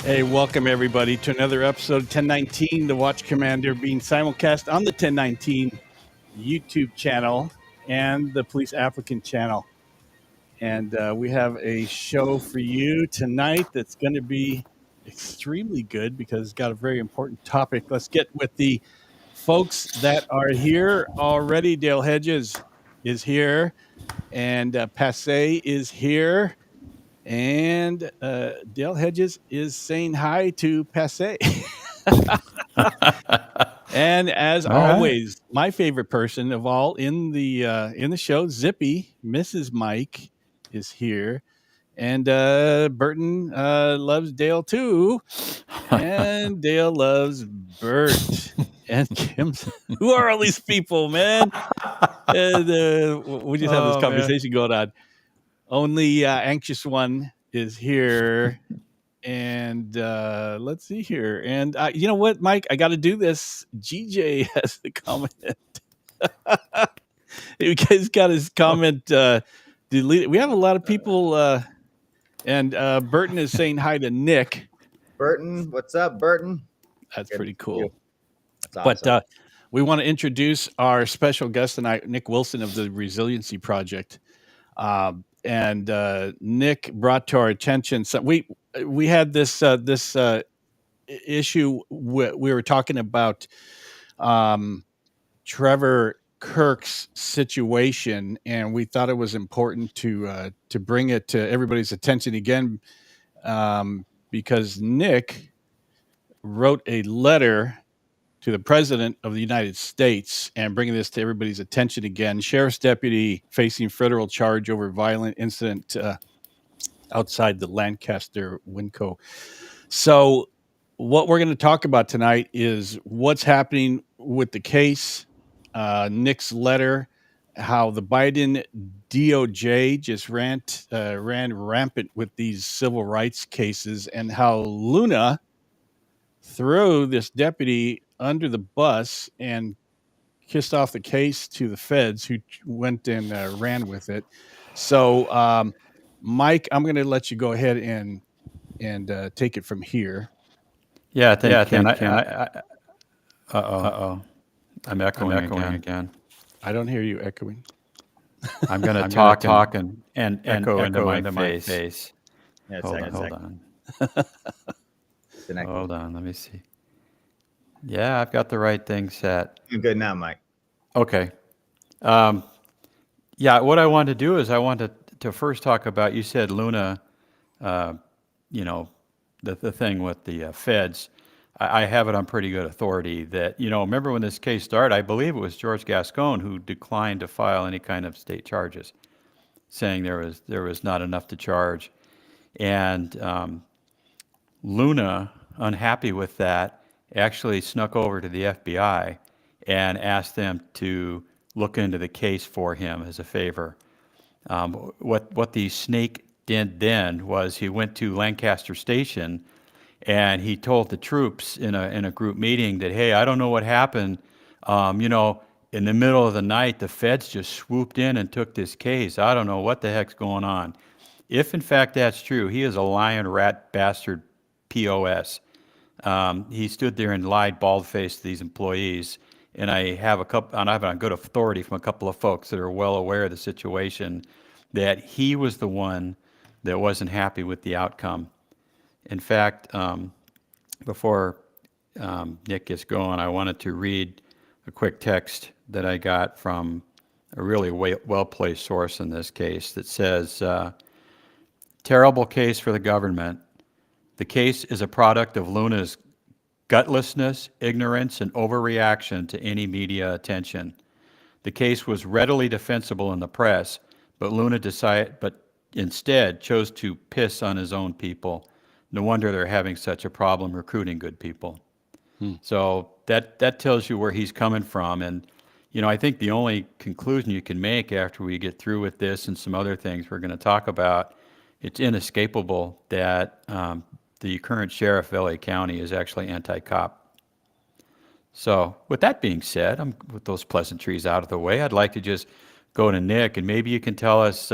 Hey, welcome everybody to another episode of 1019, the Watch Commander, being simulcast on the 1019 YouTube channel and the Police Applicant channel. And we have a show for you tonight that's going to be extremely good because it's got a very important topic. Let's get with the folks that are here already. Dale Hedges is here, and Passe is here. And Dale Hedges is saying hi to Passe. And as always, my favorite person of all in the show, Zippy, Mrs. Mike, is here. And Burton loves Dale too. And Dale loves Bert. And Kim. Who are all these people, man? And we just have this conversation going on. Only anxious one is here. And let's see here. And you know what, Mike? I got to do this. GJ has the comment. He's got his comment deleted. We have a lot of people. And Burton is saying hi to Nick. Burton, what's up, Burton? That's pretty cool. That's awesome. But we want to introduce our special guest tonight, Nick Wilson of the Resiliency Project. And Nick brought to our attention. So we had this issue. We were talking about Trevor Kirk's situation, and we thought it was important to bring it to everybody's attention again, because Nick wrote a letter to the President of the United States and bringing this to everybody's attention again. Sheriff's deputy facing federal charge over violent incident outside the Lancaster Winco. So what we're going to talk about tonight is what's happening with the case, Nick's letter, how the Biden DOJ just ran rampant with these civil rights cases, and how Luna threw this deputy under the bus and kissed off the case to the feds, who went and ran with it. So, Mike, I'm going to let you go ahead and take it from here. Yeah, Ken. I'm echoing again. I don't hear you echoing. I'm going to talk and echo into my face. Yeah, Hold on. Hold on. Let me see. Yeah, I've got the right thing set. You're good now, Mike. Okay. Yeah, what I wanted to do is I wanted to first talk about, you said Luna, the thing with the feds. I have it on pretty good authority that, remember when this case started, I believe it was George Gascon who declined to file any kind of state charges, saying there was not enough to charge. And Luna, unhappy with that, actually snuck over to the FBI and asked them to look into the case for him as a favor. What the snake did then was he went to Lancaster Station and he told the troops in a group meeting that, hey, I don't know what happened. In the middle of the night, the feds just swooped in and took this case. I don't know what the heck's going on. If in fact that's true, he is a lion, rat, bastard, POS. He stood there and lied bald-faced to these employees, and I have on good authority from a couple of folks that are well aware of the situation, that he was the one that wasn't happy with the outcome. In fact, before Nick gets going, I wanted to read a quick text that I got from a really well-placed source in this case that says, terrible case for the government. The case is a product of Luna's gutlessness, ignorance, and overreaction to any media attention. The case was readily defensible in the press, but instead chose to piss on his own people. No wonder they're having such a problem recruiting good people. So that tells you where he's coming from. And, I think the only conclusion you can make after we get through with this and some other things we're going to talk about, it's inescapable that the current sheriff of LA County is actually anti-cop. So with that being said, with those pleasantries out of the way, I'd like to just go to Nick, and maybe you can tell us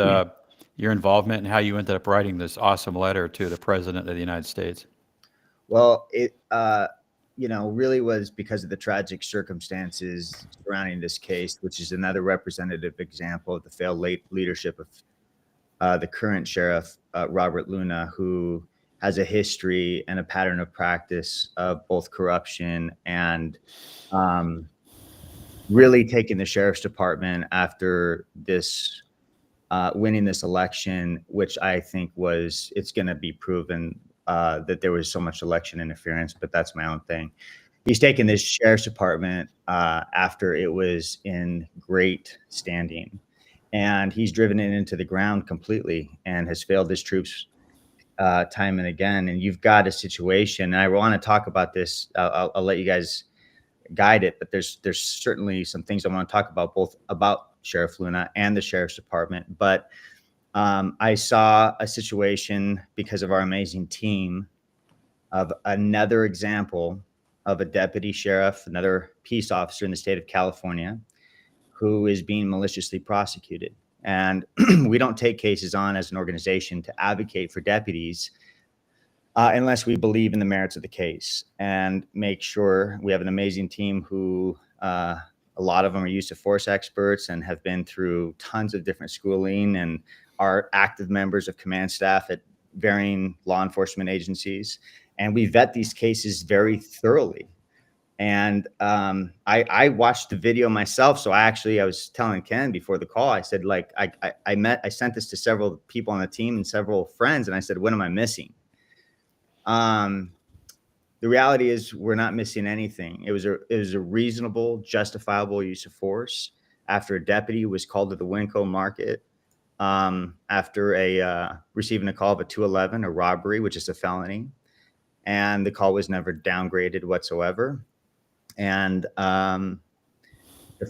your involvement and how you ended up writing this awesome letter to the President of the United States. Well, it really was because of the tragic circumstances surrounding this case, which is another representative example of the failed leadership of the current sheriff, Robert Luna, who has a history and a pattern of practice of both corruption and really taking the sheriff's department after this winning this election, which I think it's going to be proven that there was so much election interference, but that's my own thing. He's taken this sheriff's department after it was in great standing, and he's driven it into the ground completely and has failed his troops time and again. And you've got a situation, and I want to talk about this. I'll let you guys guide it, but there's certainly some things I want to talk about, both about Sheriff Luna and the sheriff's department. But I saw a situation because of our amazing team of another example of a deputy sheriff, another peace officer in the state of California, who is being maliciously prosecuted. And we don't take cases on as an organization to advocate for deputies unless we believe in the merits of the case, and make sure we have an amazing team who a lot of them are use of force experts and have been through tons of different schooling and are active members of command staff at varying law enforcement agencies. And we vet these cases very thoroughly. And I watched the video myself. So I was telling Ken before the call, I said, like, I sent this to several people on the team and several friends. And I said, what am I missing? The reality is we're not missing anything. It was a reasonable, justifiable use of force after a deputy was called to the Winco market after receiving a call of a 211, a robbery, which is a felony. And the call was never downgraded whatsoever. And the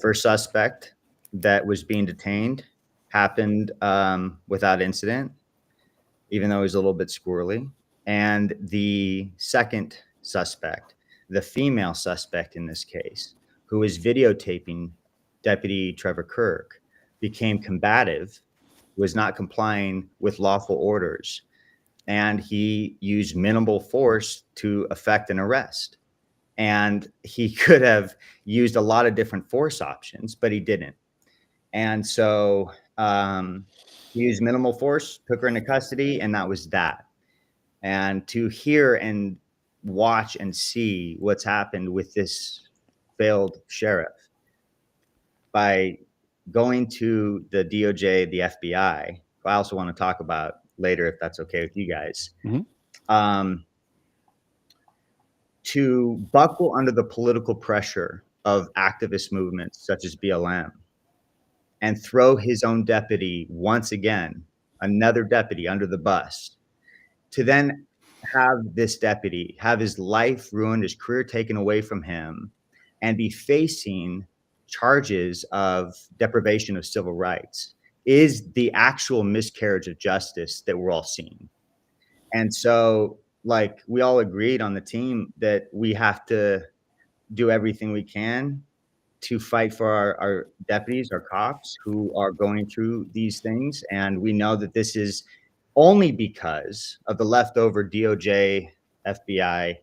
first suspect that was being detained happened without incident, even though it was a little bit squirrely. And the second suspect, the female suspect in this case, who was videotaping Deputy Trevor Kirk, became combative, was not complying with lawful orders, and he used minimal force to effect an arrest. And he could have used a lot of different force options, but he didn't. And so he used minimal force, took her into custody, and that was that. And to hear and watch and see what's happened with this failed sheriff by going to the DOJ, the FBI, who I also want to talk about later, if that's okay with you guys, to buckle under the political pressure of activist movements such as BLM and throw his own deputy once again, another deputy, under the bus, to then have this deputy have his life ruined, his career taken away from him, and be facing charges of deprivation of civil rights is the actual miscarriage of justice that we're all seeing. And so, like, we all agreed on the team that we have to do everything we can to fight for our deputies, our cops who are going through these things. And we know that this is only because of the leftover DOJ, FBI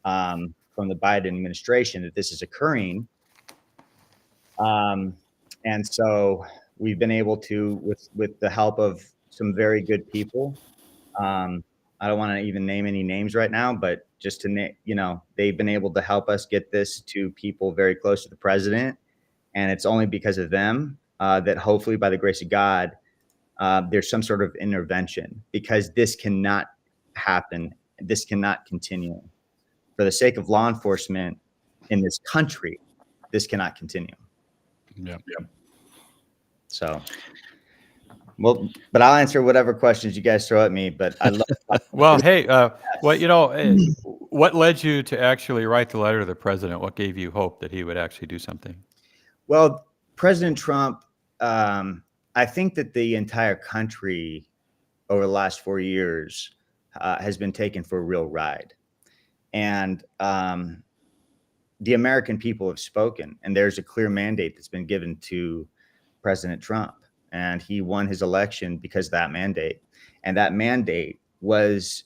from the Biden administration that this is occurring. And so we've been able to, with the help of some very good people, I don't want to even name any names right now, but just to name, they've been able to help us get this to people very close to the president. And it's only because of them that hopefully, by the grace of God, there's some sort of intervention, because this cannot happen. This cannot continue. For the sake of law enforcement in this country, this cannot continue. Yeah. So, well, but I'll answer whatever questions you guys throw at me. But I love. Well, hey, what led you to actually write the letter to the president? What gave you hope that he would actually do something? Well, President Trump, I think that the entire country over the last 4 years has been taken for a real ride. And the American people have spoken, and there's a clear mandate that's been given to President Trump. And he won his election because of that mandate. And that mandate was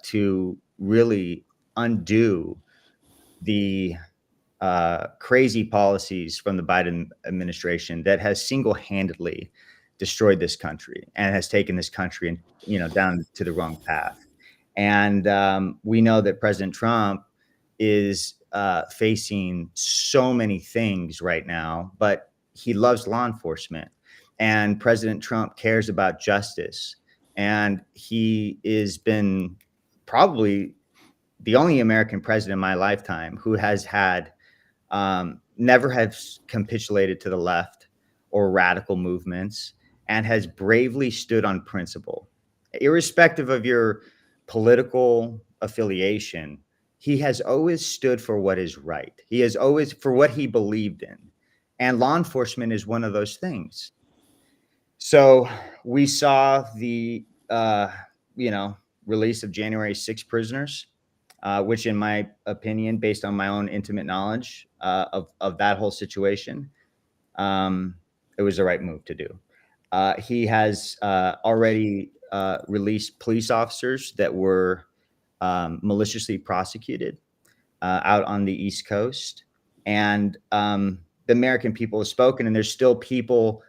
to really undo the crazy policies from the Biden administration that has single-handedly destroyed this country and has taken this country, down to the wrong path. And we know that President Trump is facing so many things right now, but he loves law enforcement, and President Trump cares about justice. And he has been probably the only American president in my lifetime who has had never has capitulated to the left or radical movements, and has bravely stood on principle, irrespective of your political affiliation. He has always stood for what is right. He has always for what he believed in, and law enforcement is one of those things. So we saw the release of January 6 prisoners, which, in my opinion, based on my own intimate knowledge of that whole situation, it was the right move to do. He has already released police officers that were maliciously prosecuted out on the East Coast. And the American people have spoken, and there's still people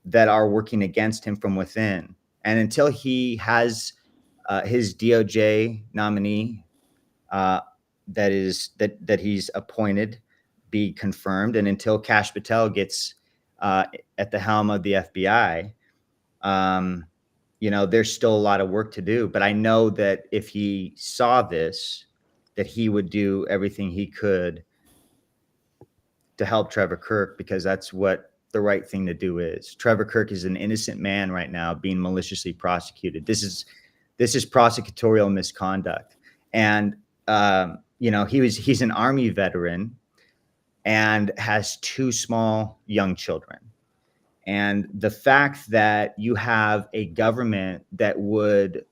that are working against him from within. And until he has his DOJ nominee that he's appointed be confirmed, and until Kash Patel gets at the helm of the FBI, there's still a lot of work to do. But I know that if he saw this, that he would do everything he could to help Trevor Kirk, because that's what the right thing to do is. Trevor Kirk is an innocent man right now being maliciously prosecuted. This is prosecutorial misconduct. And he's an Army veteran and has 2 small young children. And the fact that you have a government that would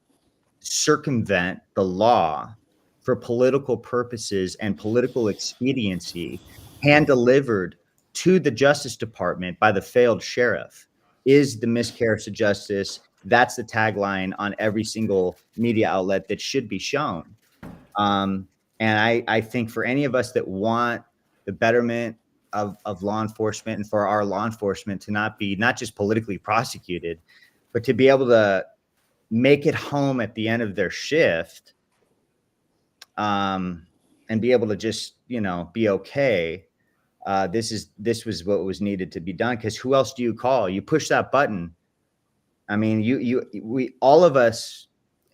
circumvent the law for political purposes and political expediency, hand delivered to the Justice Department by the failed sheriff, is the miscarriage of justice. That's the tagline on every single media outlet that should be shown. And I think for any of us that want the betterment of law enforcement, and for our law enforcement to not just politically prosecuted, but to be able to make it home at the end of their shift, and be able to just, be okay. This was what was needed to be done, because who else do you call? You push that button. I mean, we all of us,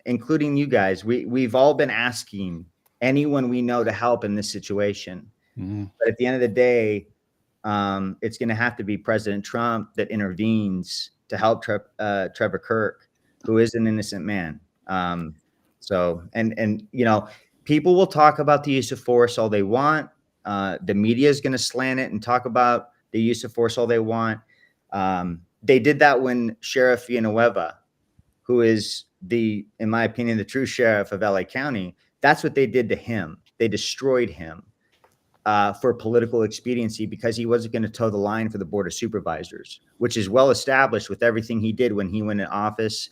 including you guys, we've all been asking anyone we know to help in this situation. Mm-hmm. But at the end of the day, it's going to have to be President Trump that intervenes to help Trevor Kirk, who is an innocent man. People will talk about the use of force all they want. The media is going to slant it and talk about the use of force all they want. They did that when Sheriff Villanueva, who is in my opinion, the true sheriff of LA County, that's what they did to him. They destroyed him for political expediency, because he wasn't going to toe the line for the Board of Supervisors, which is well established with everything he did when he went in office,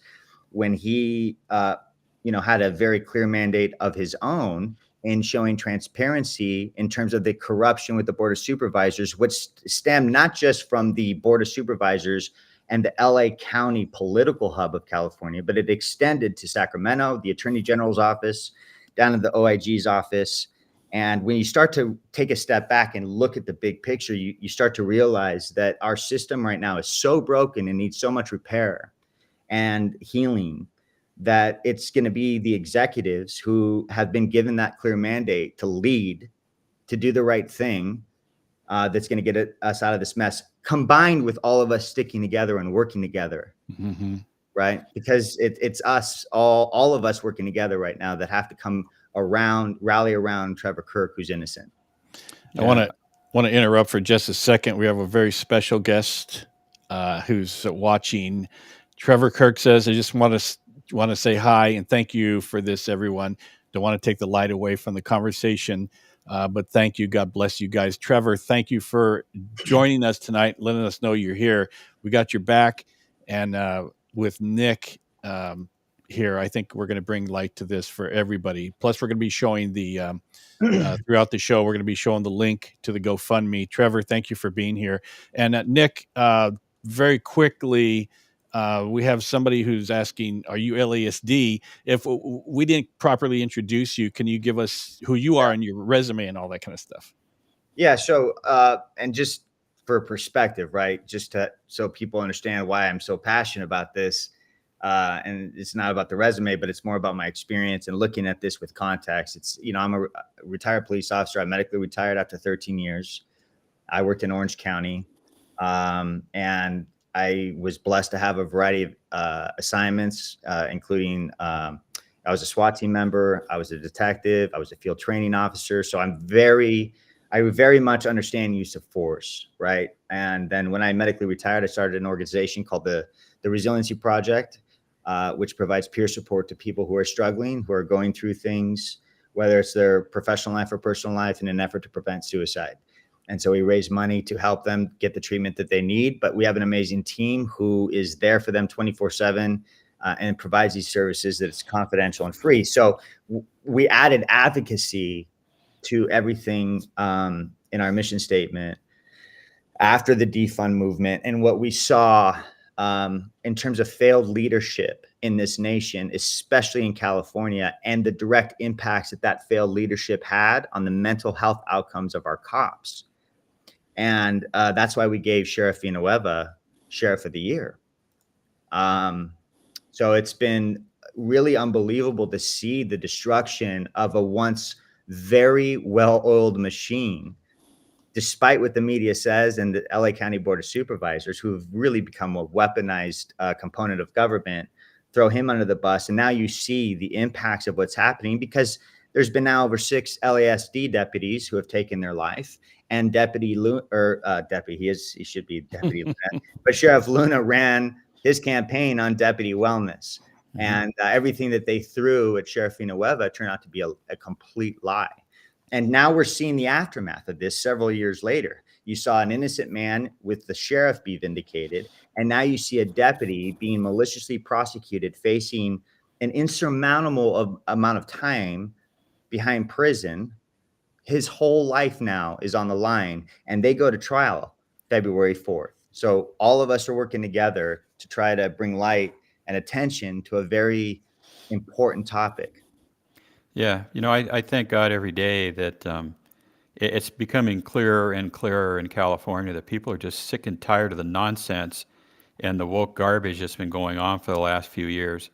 when he had a very clear mandate of his own in showing transparency in terms of the corruption with the Board of Supervisors, which stemmed not just from the Board of Supervisors and the LA County political hub of California, but it extended to Sacramento, the Attorney General's office, down to the OIG's office. And when you start to take a step back and look at the big picture, you start to realize that our system right now is so broken and needs so much repair and healing, that it's going to be the executives who have been given that clear mandate to lead, to do the right thing, that's going to get us out of this mess, combined with all of us sticking together and working together. Mm-hmm. Right? Because it's us, all of us working together right now, that have to come rally around Trevor Kirk, who's innocent. I want to interrupt for just a second. We have a very special guest who's watching. Trevor Kirk says, I just want to say hi and thank you for this, everyone. Don't want to take the light away from the conversation, but thank you. God bless you guys. Trevor, thank you for joining us tonight, letting us know you're here. We got your back. And with Nick, here. I think we're going to bring light to this for everybody. Plus, we're going to be showing the throughout the show, we're going to be showing the link to the GoFundMe. Trevor, thank you for being here. And Nick, very quickly, we have somebody who's asking, are you LASD? If we didn't properly introduce you, can you give us who you are and your resume and all that kind of stuff? Yeah. So, and just for perspective, right? So people understand why I'm so passionate about this. And it's not about the resume, but it's more about my experience and looking at this with context. It's, I'm a retired police officer. I medically retired after 13 years. I worked in Orange County. And I was blessed to have a variety of assignments, including I was a SWAT team member. I was a detective. I was a field training officer. So I very much understand use of force, right? And then when I medically retired, I started an organization called the Resiliency Project, which provides peer support to people who are struggling, who are going through things, whether it's their professional life or personal life, in an effort to prevent suicide. And so we raise money to help them get the treatment that they need. But we have an amazing team who is there for them 24/7 and provides these services that it's confidential and free. So we added advocacy to everything in our mission statement after the defund movement. And what we saw in terms of failed leadership in this nation, especially in California, and the direct impacts that failed leadership had on the mental health outcomes of our cops. And that's why we gave Sheriff Villanueva Sheriff of the Year. So it's been really unbelievable to see the destruction of a once very well-oiled machine, despite what the media says and the LA County Board of Supervisors, who have really become a weaponized component of government, throw him under the bus. And now you see the impacts of what's happening, because there's been now over 6 LASD deputies who have taken their life. And he should be Deputy Luna, but Sheriff Luna ran his campaign on deputy wellness. Mm-hmm. And everything that they threw at Sheriff Villanueva turned out to be a complete lie. And now we're seeing the aftermath of this several years later. You saw an innocent man with the sheriff be vindicated. And now you see a deputy being maliciously prosecuted, facing an insurmountable amount of time behind prison. His whole life now is on the line, and they go to trial February 4th. So all of us are working together to try to bring light and attention to a very important topic. Yeah. I thank God every day that it's becoming clearer and clearer in California that people are just sick and tired of the nonsense and the woke garbage that's been going on for the last few years.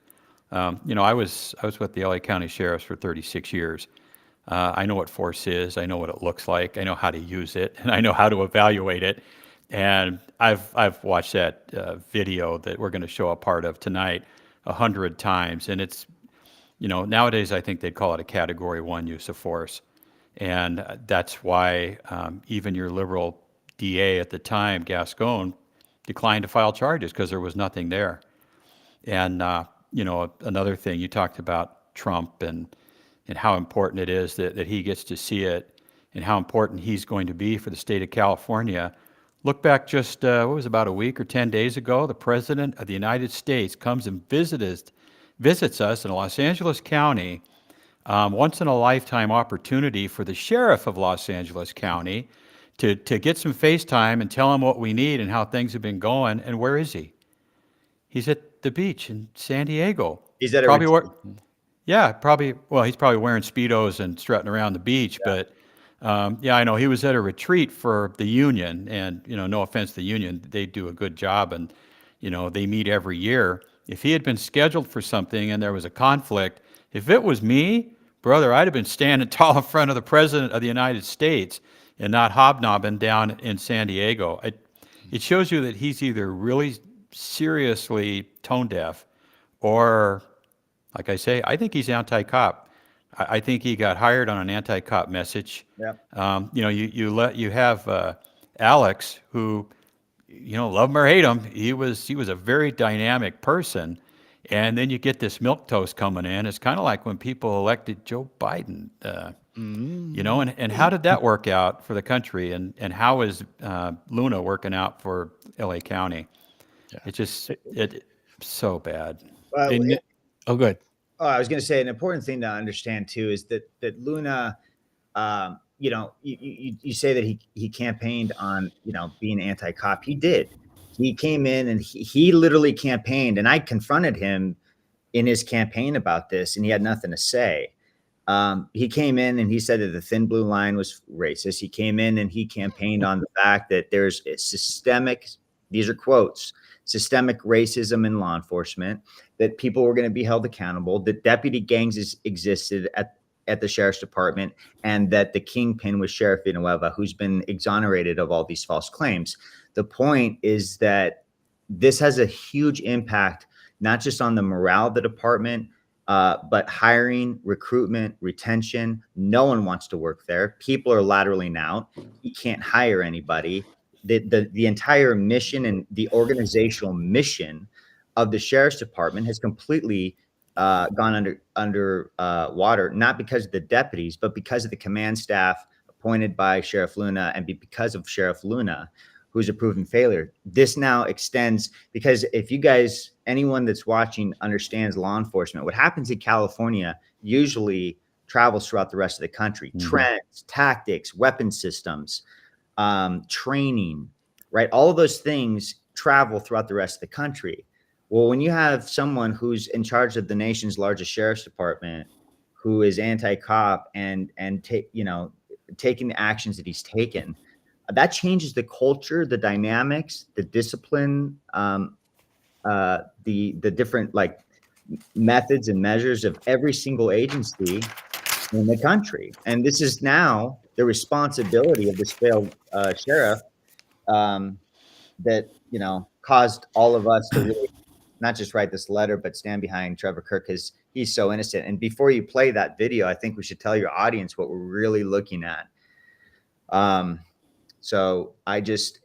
I was with the LA County Sheriffs for 36 years. I know what force is. I know what it looks like. I know how to use it, and I know how to evaluate it. And I've watched that video that we're going to show a part of tonight 100 times. And it's, nowadays I think they'd call it a Category 1 use of force. And that's why even your liberal DA at the time, Gascon, declined to file charges because there was nothing there. And, another thing, you talked about Trump and how important it is that he gets to see it and how important he's going to be for the state of California. Look back just, about a week or 10 days ago, the President of the United States comes and visits us in Los Angeles County, once in a lifetime opportunity for the Sheriff of Los Angeles County to get some FaceTime and tell him what we need and how things have been going. And where is he? He's at the beach in San Diego. He's at probably he's probably wearing Speedos and strutting around the beach, yeah. But I know he was at a retreat for the union, and, no offense to the union, they do a good job, and, they meet every year. If he had been scheduled for something and there was a conflict, if it was me, brother, I'd have been standing tall in front of the President of the United States and not hobnobbing down in San Diego. It shows you that he's either really seriously tone deaf or, like I say, I think he's anti-cop. I think he got hired on an anti-cop message. Yep. You have Alex, who, love him or hate him, he was a very dynamic person, and then you get this milquetoast coming in. It's kind of like when people elected Joe Biden. And how did that work out for the country, and how is Luna working out for LA County? Yeah. It's so bad. Oh, good. Oh, I was going to say an important thing to understand too is that Luna, you say that he campaigned on being anti-cop. He did. He came in and he literally campaigned, and I confronted him in his campaign about this, and he had nothing to say. He came in and he said that the thin blue line was racist. He came in and he campaigned on the fact that there's a systemic, these are quotes, systemic racism in law enforcement, that people were going to be held accountable, that deputy gangs existed at the sheriff's department, and that the kingpin was Sheriff Villanueva, who's been exonerated of all these false claims. The point is that this has a huge impact, not just on the morale of the department, but hiring, recruitment, retention. No one wants to work there. People are lateraling out. You can't hire anybody. The entire mission and the organizational mission of the sheriff's department has completely gone under water, not because of the deputies, but because of the command staff appointed by Sheriff Luna, and because of Sheriff Luna, who's a proven failure. This now extends, because if you guys, anyone that's watching understands law enforcement, what happens in California usually travels throughout the rest of the country. Mm-hmm. Trends, tactics, weapon systems, training, right? All of those things travel throughout the rest of the country. Well, when you have someone who's in charge of the nation's largest sheriff's department, who is anti-cop and taking the actions that he's taken, that changes the culture, the dynamics, the discipline, the different like methods and measures of every single agency in the country. And this is now the responsibility of this failed sheriff that caused all of us to really not just write this letter, but stand behind Trevor Kirk, because he's so innocent. And before you play that video, I think we should tell your audience what we're really looking at. So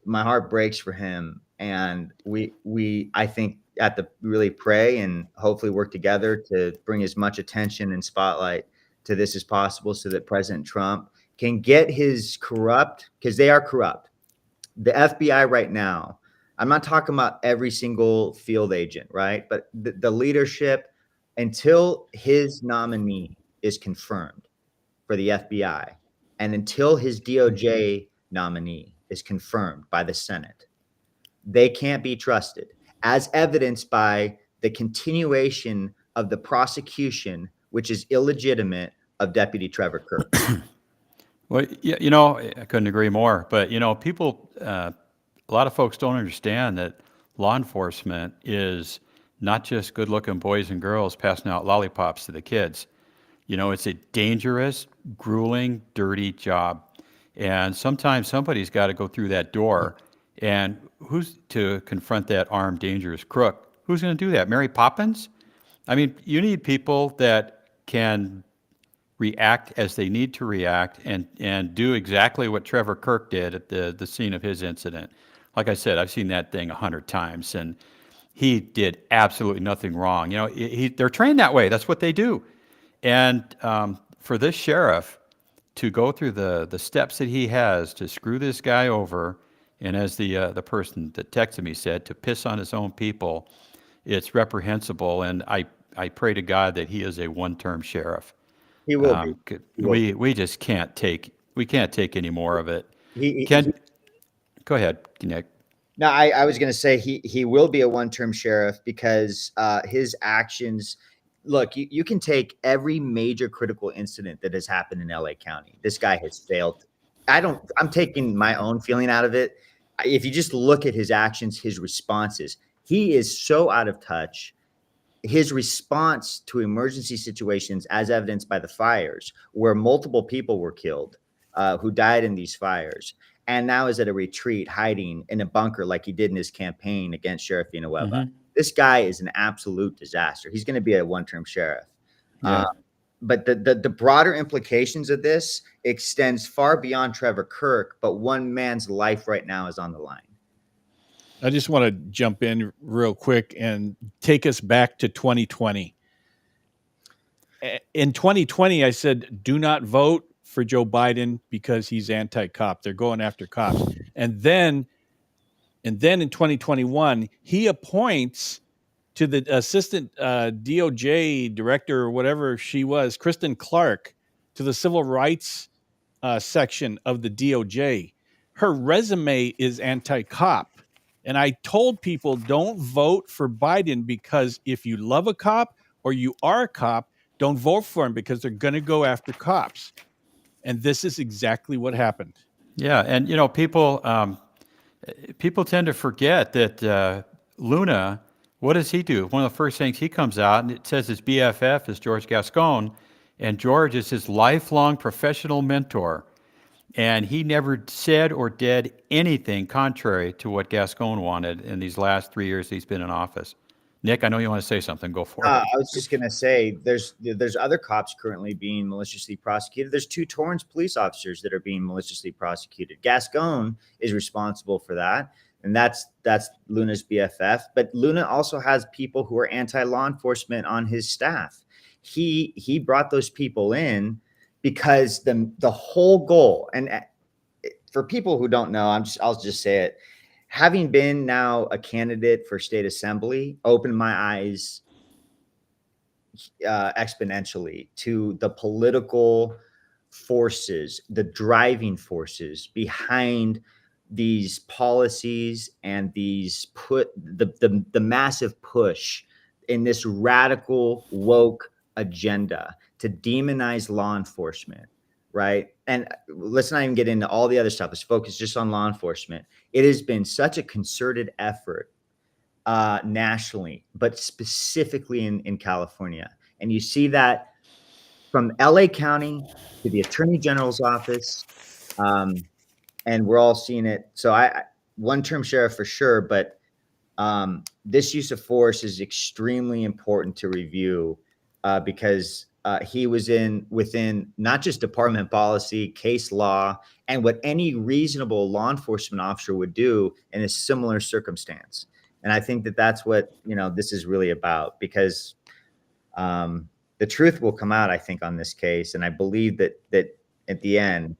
my heart breaks for him, and I think have to really pray and hopefully work together to bring as much attention and spotlight to this as possible, so that President Trump can get his corrupt, because they are corrupt. The FBI right now, I'm not talking about every single field agent, right? But the leadership, until his nominee is confirmed for the FBI, and until his DOJ nominee is confirmed by the Senate, they can't be trusted, as evidenced by the continuation of the prosecution, which is illegitimate, of Deputy Trevor Kirk. Well, I couldn't agree more. But, people, a lot of folks don't understand that law enforcement is not just good-looking boys and girls passing out lollipops to the kids. It's a dangerous, grueling, dirty job. And sometimes somebody's got to go through that door. And who's to confront that armed, dangerous crook? Who's going to do that? Mary Poppins? I mean, you need people that can react as they need to react and do exactly what Trevor Kirk did at the scene of his incident. Like I said, I've seen that thing 100 times, and he did absolutely nothing wrong. They're trained that way. That's what they do. And for this sheriff to go through the steps that he has to screw this guy over, and as the person that texted me said, to piss on his own people, it's reprehensible. And I pray to God that he is a one-term sheriff. He will be. We just can't take any more of it. Go ahead, Nick. No, I was going to say he will be a one-term sheriff, because his actions. Look, you can take every major critical incident that has happened in LA County. This guy has failed. I'm taking my own feeling out of it. If you just look at his actions, his responses, he is so out of touch. His response to emergency situations, as evidenced by the fires, where multiple people were killed, who died in these fires, and now is at a retreat, hiding in a bunker like he did in his campaign against Sheriff Villanueva. Mm-hmm. This guy is an absolute disaster. He's going to be a one-term sheriff. Yeah. But the broader implications of this extends far beyond Trevor Kirk, but one man's life right now is on the line. I just want to jump in real quick and take us back to 2020. In 2020, I said, do not vote for Joe Biden because he's anti-cop. They're going after cops. And then in 2021, he appoints to the assistant DOJ director or whatever she was, Kristen Clark, to the civil rights section of the DOJ. Her resume is anti-cop. And I told people, don't vote for Biden, because if you love a cop or you are a cop, don't vote for him, because they're going to go after cops. And this is exactly what happened. Yeah, and people tend to forget that Luna, what does he do? One of the first things he comes out and it says his BFF is George Gascon, and George is his lifelong professional mentor. And he never said or did anything contrary to what Gascon wanted in these last 3 years he's been in office. Nick, I know you want to say something. Go for it. I was just going to say there's other cops currently being maliciously prosecuted. There's 2 Torrance police officers that are being maliciously prosecuted. Gascon is responsible for that, and that's Luna's BFF. But Luna also has people who are anti-law enforcement on his staff. He brought those people in because the whole goal, and for people who don't know, I'll just say it. Having been now a candidate for state assembly, opened my eyes exponentially to the political forces, the driving forces behind these policies and these the massive push in this radical woke agenda to demonize law enforcement, right? And let's not even get into all the other stuff. Let's focus just on law enforcement. It has been such a concerted effort nationally, but specifically in California. And you see that from LA County to the Attorney General's office. And we're all seeing it. So one-term sheriff for sure, but this use of force is extremely important to review because he was within not just department policy, case law, and what any reasonable law enforcement officer would do in a similar circumstance. And I think that's what this is really about, because the truth will come out, I think, on this case, and I believe that at the end,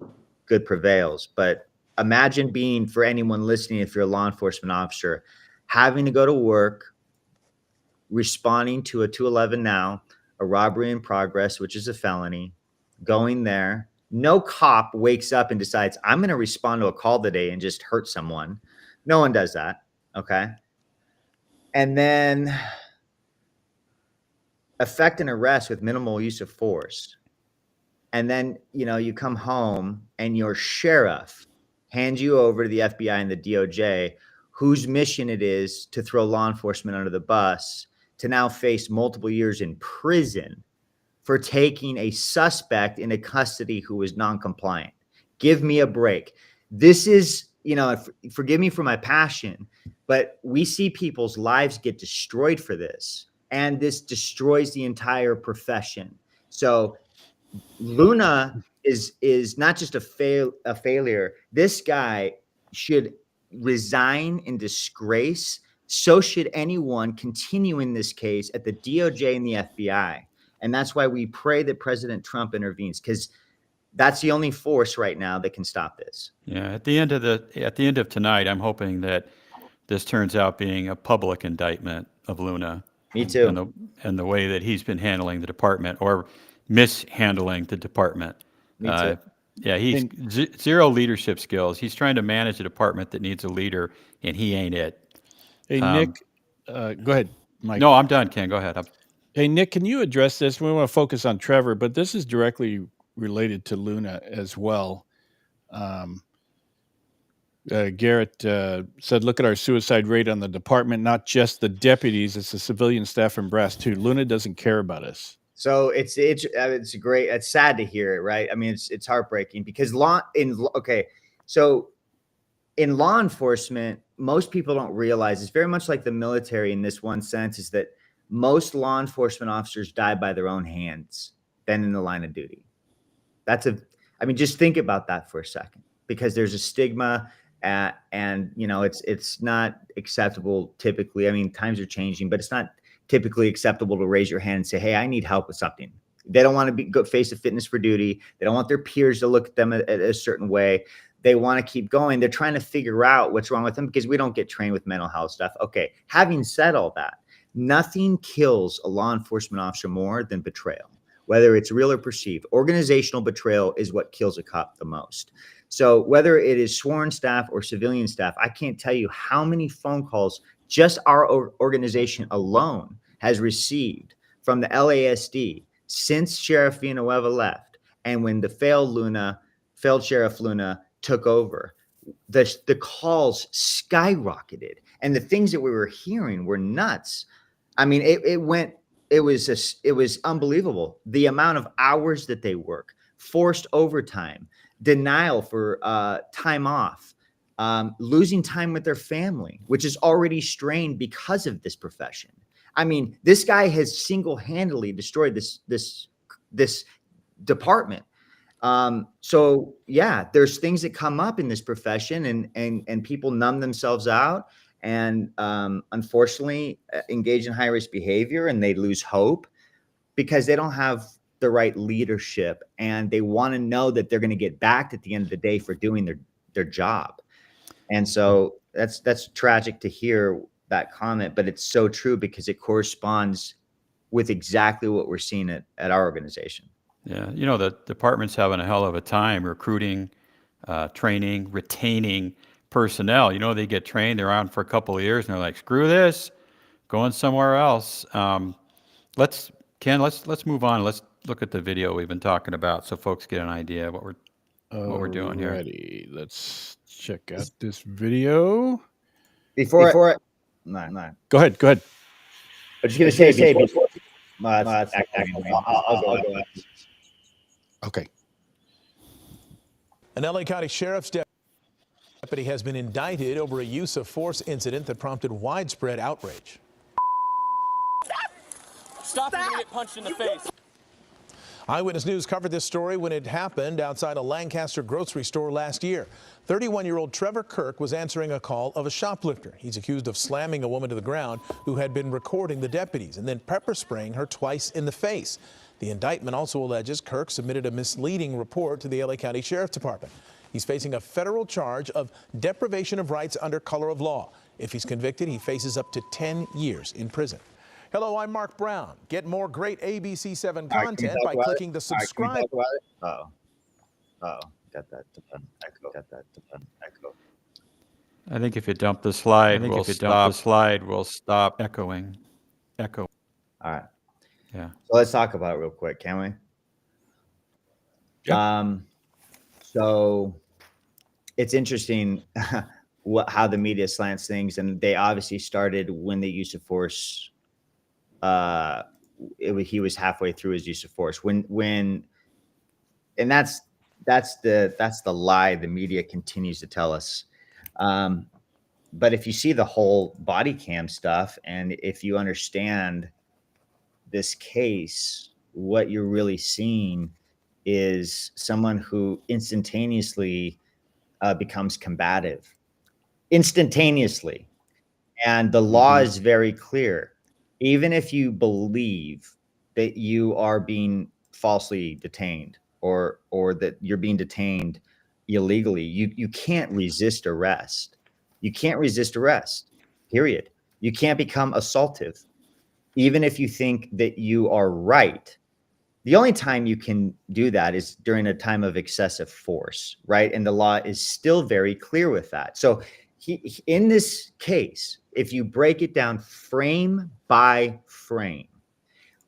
good prevails. But imagine being, for anyone listening, if you're a law enforcement officer, having to go to work, responding to a 211 now, a robbery in progress, which is a felony, going there. No cop wakes up and decides, I'm going to respond to a call today and just hurt someone. No one does that. Okay. And then effect an arrest with minimal use of force. And then, you come home and your sheriff hands you over to the FBI and the DOJ, whose mission it is to throw law enforcement under the bus, to now face multiple years in prison for taking a suspect into custody who was non-compliant. Give me a break. This is, forgive me for my passion, but we see people's lives get destroyed for this, and this destroys the entire profession. So Luna is not just a failure. This guy should resign in disgrace. So should anyone continuing this case at the DOJ and the FBI. And that's why we pray that President Trump intervenes, because that's the only force right now that can stop this. Yeah, at the end of tonight, I'm hoping that this turns out being a public indictment of Luna. Me too. And the way that he's been handling the department, or mishandling the department. Me too. Yeah, he's zero leadership skills. He's trying to manage a department that needs a leader, and he ain't it. Hey, Nick, go ahead, Mike. No, I'm done, Ken. Go ahead. Hey, Nick, can you address this? We want to focus on Trevor, but this is directly related to Luna as well. Garrett said, look at our suicide rate on the department, not just the deputies, it's the civilian staff and brass too. Luna doesn't care about us. So it's great. It's sad to hear it, right? I mean, it's heartbreaking because so in law enforcement, most people don't realize it's very much like the military in this one sense, is that most law enforcement officers die by their own hands than in the line of duty. Just think about that for a second, because there's a stigma and it's not acceptable typically. I mean, times are changing, but it's not typically acceptable to raise your hand and say, hey, I need help with something. They don't want to face a fitness for duty. They don't want their peers to look at them at a certain way. They want to keep going. They're trying to figure out what's wrong with them because we don't get trained with mental health stuff. Okay. Having said all that, Nothing kills a law enforcement officer more than betrayal, whether it's real or perceived. Organizational betrayal is what kills a cop the most. So whether it is sworn staff or civilian staff, I can't tell you how many phone calls just our organization alone has received from the LASD since Sheriff Villanueva left, and when the failed Sheriff Luna took over. The calls skyrocketed, and the things that we were hearing were nuts. I mean, it was unbelievable. The amount of hours that they work, forced overtime, denial for time off, losing time with their family, which is already strained because of this profession. I mean, this guy has single-handedly destroyed this department. So yeah, there's things that come up in this profession, and people numb themselves out, and unfortunately engage in high-risk behavior, and they lose hope because they don't have the right leadership, and they want to know that they're going to get backed at the end of the day for doing their job. And so that's tragic to hear that comment, but it's so true because it corresponds with exactly what we're seeing at our organization. Yeah, you know, the department's having a hell of a time recruiting, training, retaining personnel. You know, they get trained, they're on for a couple of years, and they're like, screw this, going somewhere else. Let's move on. Let's look at the video we've been talking about so folks get an idea of what we're doing here. Alrighty, let's check out this video. Before No. Go ahead. I'm just going to say before. I'll go. Okay. An LA County Sheriff's deputy has been indicted over a use of force incident that prompted widespread outrage. Stop, you're gonna get punched in the face. Eyewitness News covered this story when it happened outside a Lancaster grocery store last year. 31-year-old Trevor Kirk was answering a call of a shoplifter. He's accused of slamming a woman to the ground who had been recording the deputies and then pepper spraying her twice in the face. The indictment also alleges Kirk submitted a misleading report to the LA County Sheriff's Department. He's facing a federal charge of deprivation of rights under color of law. If he's convicted, he faces up to 10 years in prison. Hello, I'm Mark Brown. Get more great ABC7 content by clicking the subscribe. Got that echo. I think if you dump the slide, we'll stop echoing. Echo. All right. Yeah. So let's talk about it real quick, can we? Yep. So it's interesting how the media slants things, and they obviously started when the use of force. He was halfway through his use of force and that's the lie the media continues to tell us. But if you see the whole body cam stuff, and if you understand this case, what you're really seeing is someone who instantaneously becomes combative instantaneously. And the law is very clear. Even if you believe that you are being falsely detained or that you're being detained illegally, you can't resist arrest. You can't resist arrest, period. You can't become assaultive. Even if you think that you are right, the only time you can do that is during a time of excessive force, right? And the law is still very clear with that. So in this case, if you break it down frame by frame,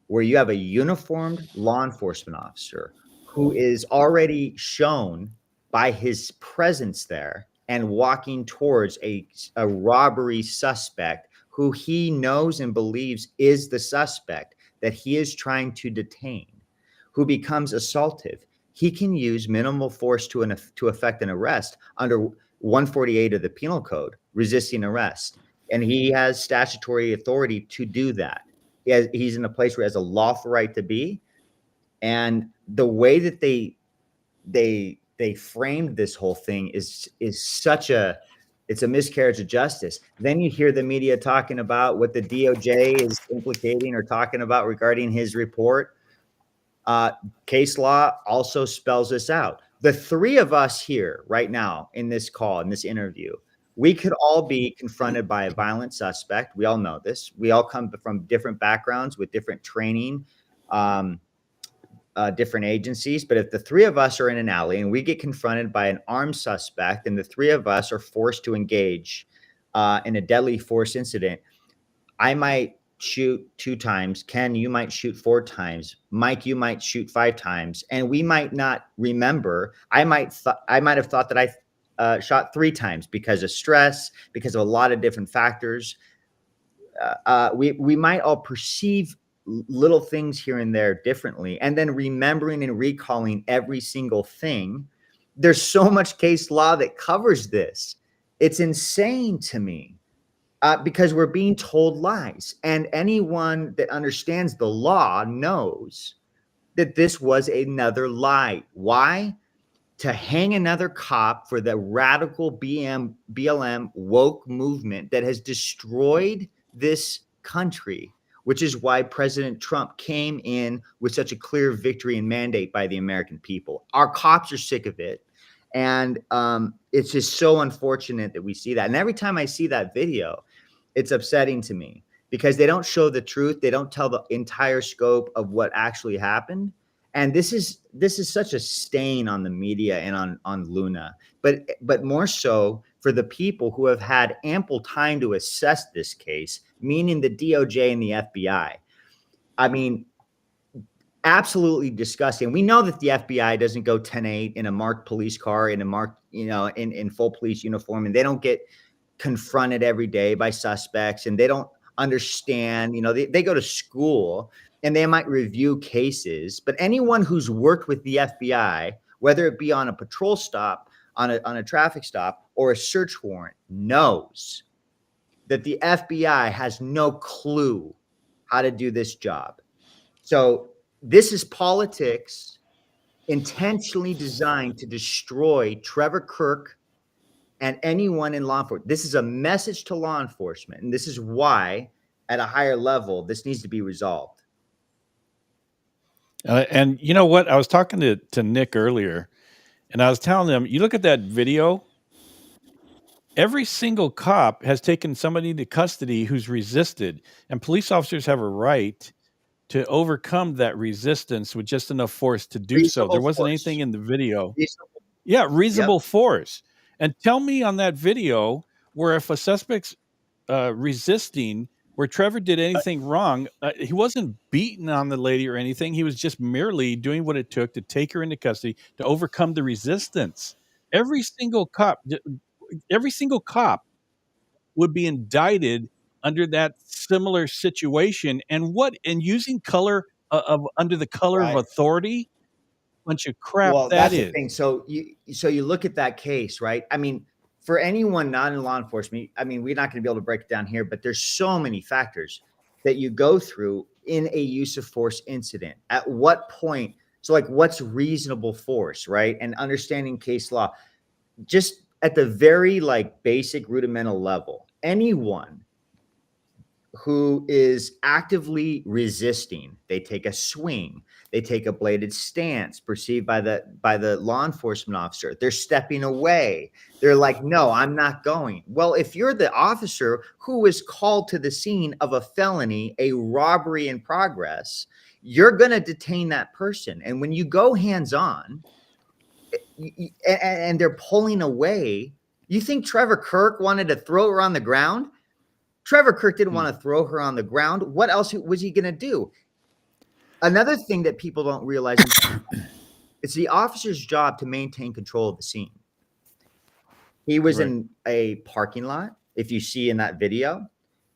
where you have a uniformed law enforcement officer who is already shown by his presence there and walking towards a robbery suspect who he knows and believes is the suspect that he is trying to detain, who becomes assaultive, he can use minimal force to effect an arrest under 148 of the Penal Code, resisting arrest. And he has statutory authority to do that. He's in a place where he has a lawful right to be. And the way that they framed this whole thing is such it's a miscarriage of justice. Then you hear the media talking about what the DOJ is implicating or talking about regarding his report. Case law also spells this out. The three of us here right now in this call, in this interview, We could all be confronted by a violent suspect. We all know this. We all come from different backgrounds with different training, different agencies. But if the three of us are in an alley and we get confronted by an armed suspect and the three of us are forced to engage in a deadly force incident, I might shoot 2 times. Ken, you might shoot 4 times. Mike, you might shoot 5 times. And we might not remember. I might have thought that I shot 3 times because of stress, because of a lot of different factors. We might all perceive little things here and there differently. And then remembering and recalling every single thing. There's so much case law that covers this. It's insane to me. Because we're being told lies. And anyone that understands the law knows that this was another lie. Why? To hang another cop for the radical BLM woke movement that has destroyed this country, which is why President Trump came in with such a clear victory and mandate by the American people. Our cops are sick of it. And it's just so unfortunate that we see that. And every time I see that video, it's upsetting to me because they don't show the truth. They don't tell the entire scope of what actually happened. And this is such a stain on the media and on Luna, but more so for the people who have had ample time to assess this case, meaning the DOJ and the FBI. I mean, absolutely disgusting. We know that the FBI doesn't go 10-8 in a marked police car, in a marked, in full police uniform, and they don't get confronted every day by suspects, and they don't understand, they go to school and they might review cases, but anyone who's worked with the FBI, whether it be on a patrol stop, on a traffic stop, or a search warrant, knows that the FBI has no clue how to do this job. So this is politics intentionally designed to destroy Trevor Kirk and anyone in law enforcement. This is a message to law enforcement. And this is why, at a higher level, this needs to be resolved. And you know what? I was talking to Nick earlier, and I was telling him, you look at that video, every single cop has taken somebody into custody who's resisted, and police officers have a right to overcome that resistance with just enough force to do so. There wasn't anything in the video. Reasonable force. And tell me on that video where if a suspect's resisting, where Trevor did anything wrong, he wasn't beating on the lady or anything. He was just merely doing what it took to take her into custody to overcome the resistance. Every single cop would be indicted under that similar situation. And using color under the color of authority, bunch of crap. Well, that's the thing. So you look at that case, right? I mean, for anyone not in law enforcement, I mean, we're not going to be able to break it down here, but there's so many factors that you go through in a use of force incident. At what point? So like, what's reasonable force, right? And understanding case law, just at the very basic rudimental level, anyone who is actively resisting, they take a swing, they take a bladed stance perceived by the law enforcement officer. They're stepping away. They're like, no, I'm not going. Well, if you're the officer who is called to the scene of a felony, a robbery in progress, you're going to detain that person. And when you go hands-on and they're pulling away, you think Trevor Kirk wanted to throw her on the ground? Trevor Kirk didn't want to throw her on the ground. What else was he going to do? Another thing that people don't realize, it's the officer's job to maintain control of the scene. He was in a parking lot. If you see in that video,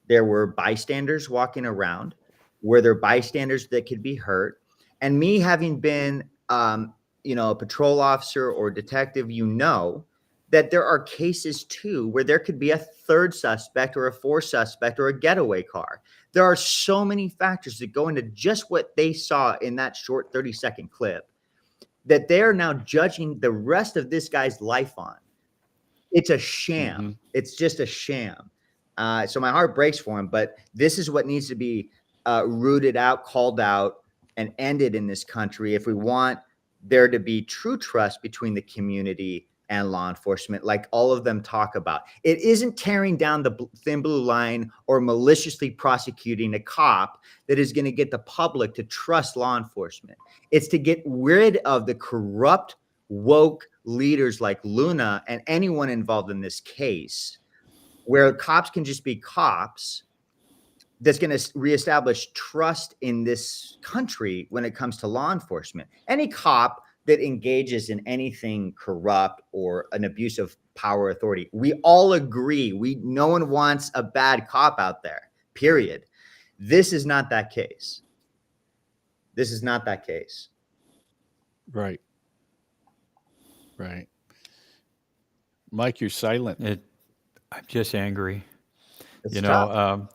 there were bystanders walking around. Were there bystanders that could be hurt? And me having been, a patrol officer or detective, that there are cases too where there could be a third suspect or a fourth suspect or a getaway car. There are so many factors that go into just what they saw in that short 30-second clip that they are now judging the rest of this guy's life on. It's a sham. Mm-hmm. It's just a sham. So my heart breaks for him, but this is what needs to be rooted out, called out, and ended in this country if we want there to be true trust between the community and law enforcement, like all of them talk about. It isn't tearing down the thin blue line or maliciously prosecuting a cop that is going to get the public to trust law enforcement. It's to get rid of the corrupt, woke leaders like Luna and anyone involved in this case, where cops can just be cops. That's going to reestablish trust in this country when it comes to law enforcement. Any cop that engages in anything corrupt or an abuse of power authority, we all agree, no one wants a bad cop out there, period. This is not that case. This is not that case. Right. Mike, you're silent. I'm just angry. It's You tough. know,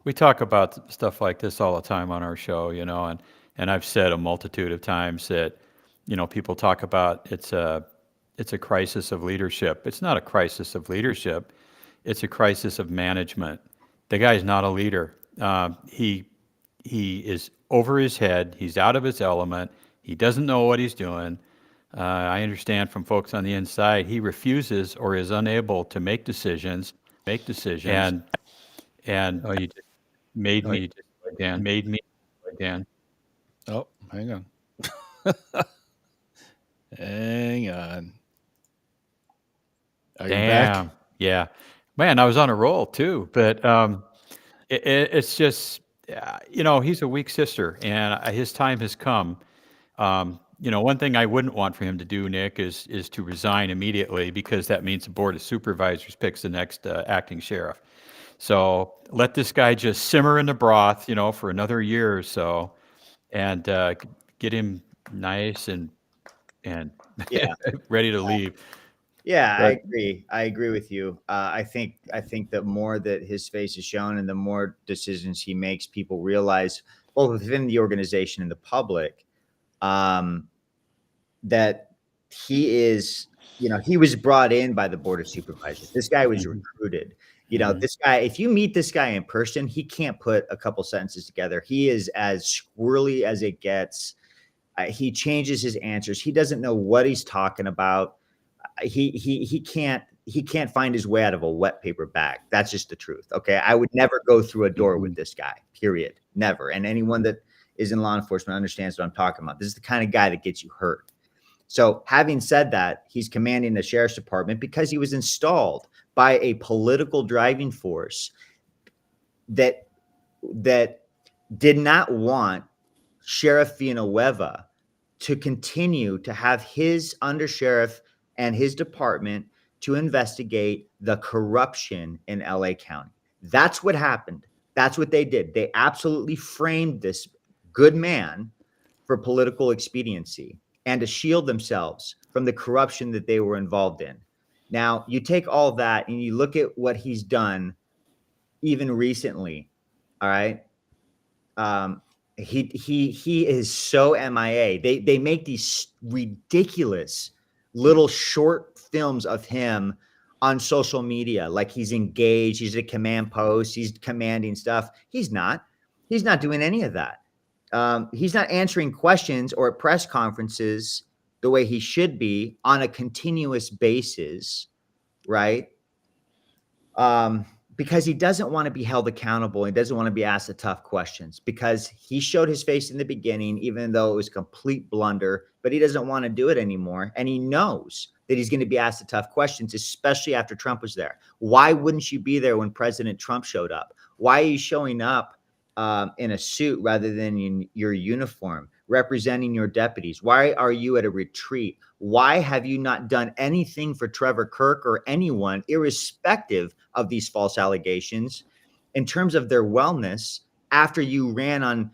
we talk about stuff like this all the time on our show, you know, and I've said a multitude of times that, you know, people talk about it's a crisis of leadership. It's not a crisis of leadership. It's a crisis of management. The guy's not a leader. He is over his head. He's out of his element. He doesn't know what he's doing. I understand from folks on the inside, he refuses or is unable to make decisions. And oh, you just made me, Dan. Oh, hang on. Hang on. Are you back? Damn. Yeah. Man, I was on a roll too, but it's just, you know, he's a weak sister and his time has come. You know, one thing I wouldn't want for him to do, Nick, is to resign immediately, because that means the Board of Supervisors picks the next acting sheriff. So let this guy just simmer in the broth, you know, for another year or so, and get him nice and Yeah. ready to leave. Yeah, But- I agree with you. I think the more that his face is shown and the more decisions he makes, people realize, both within the organization and the public, that he is, you know, he was brought in by the Board of Supervisors. This guy was recruited. You know, this guy, if you meet this guy in person, he can't put a couple sentences together. He is as squirrely as it gets. He changes his answers. He doesn't know what he's talking about. He can't find his way out of a wet paper bag. That's just the truth. Okay. I would never go through a door with this guy, period. Never. And anyone that is in law enforcement understands what I'm talking about. This is the kind of guy that gets you hurt. So having said that, he's commanding the sheriff's department because he was installed by a political driving force that did not want Sheriff Villanueva to continue to have his undersheriff and his department to investigate the corruption in LA County. That's what happened. That's what they did. They absolutely framed this good man for political expediency and to shield themselves from the corruption that they were involved in. Now, you take all that and you look at what he's done even recently, all right? He is so MIA. They make these ridiculous little short films of him on social media, like he's engaged, he's at a command post, he's commanding stuff. He's not doing any of that. He's not answering questions or at press conferences the way he should be on a continuous basis, right? Because he doesn't want to be held accountable. He doesn't want to be asked the tough questions, because he showed his face in the beginning, even though it was a complete blunder, but he doesn't want to do it anymore. And he knows that he's going to be asked the tough questions, especially after Trump was there. Why wouldn't you be there when President Trump showed up? Why are you showing up in a suit rather than in your uniform, representing your deputies? Why are you at a retreat? Why have you not done anything for Trevor Kirk or anyone, irrespective of these false allegations, in terms of their wellness after you ran on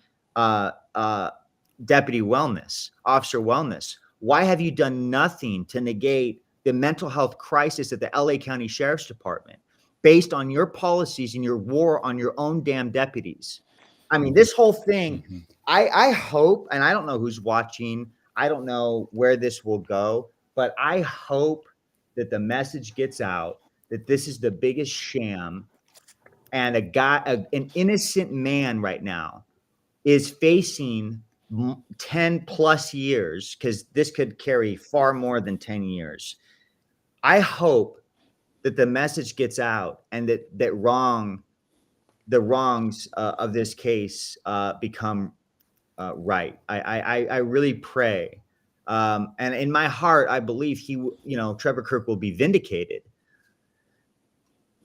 deputy wellness, officer wellness? Why have you done nothing to negate the mental health crisis at the LA County Sheriff's Department based on your policies and your war on your own damn deputies? I mean, this whole thing, I hope, and I don't know who's watching, I don't know where this will go, but I hope that the message gets out that this is the biggest sham, and an innocent man right now is facing 10 plus years, because this could carry far more than 10 years, I hope that the message gets out and that the wrongs of this case become right. I really pray, and in my heart, I believe Trevor Kirk will be vindicated,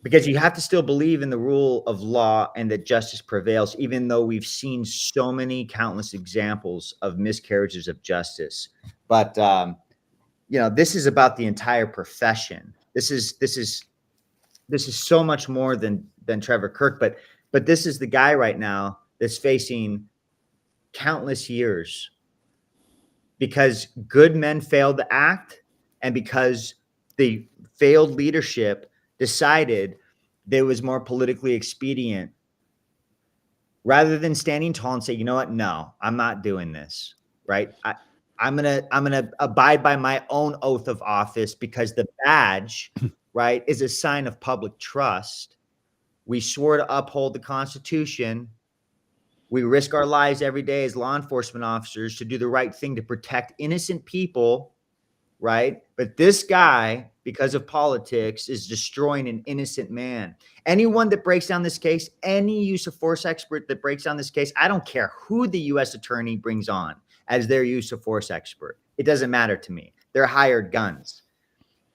because you have to still believe in the rule of law and that justice prevails, even though we've seen so many countless examples of miscarriages of justice. But this is about the entire profession. This is so much more than Trevor Kirk, but this is the guy right now that's facing countless years because good men failed to act, and because the failed leadership decided that it was more politically expedient, rather than standing tall and say, you know what, no, I'm not doing this, right? I'm gonna abide by my own oath of office, because the badge, right, is a sign of public trust. We swore to uphold the Constitution. We risk our lives every day as law enforcement officers to do the right thing to protect innocent people, right? But this guy, because of politics, is destroying an innocent man. Anyone that breaks down this case, any use of force expert that breaks down this case, I don't care who the U.S. attorney brings on as their use of force expert. It doesn't matter to me. They're hired guns.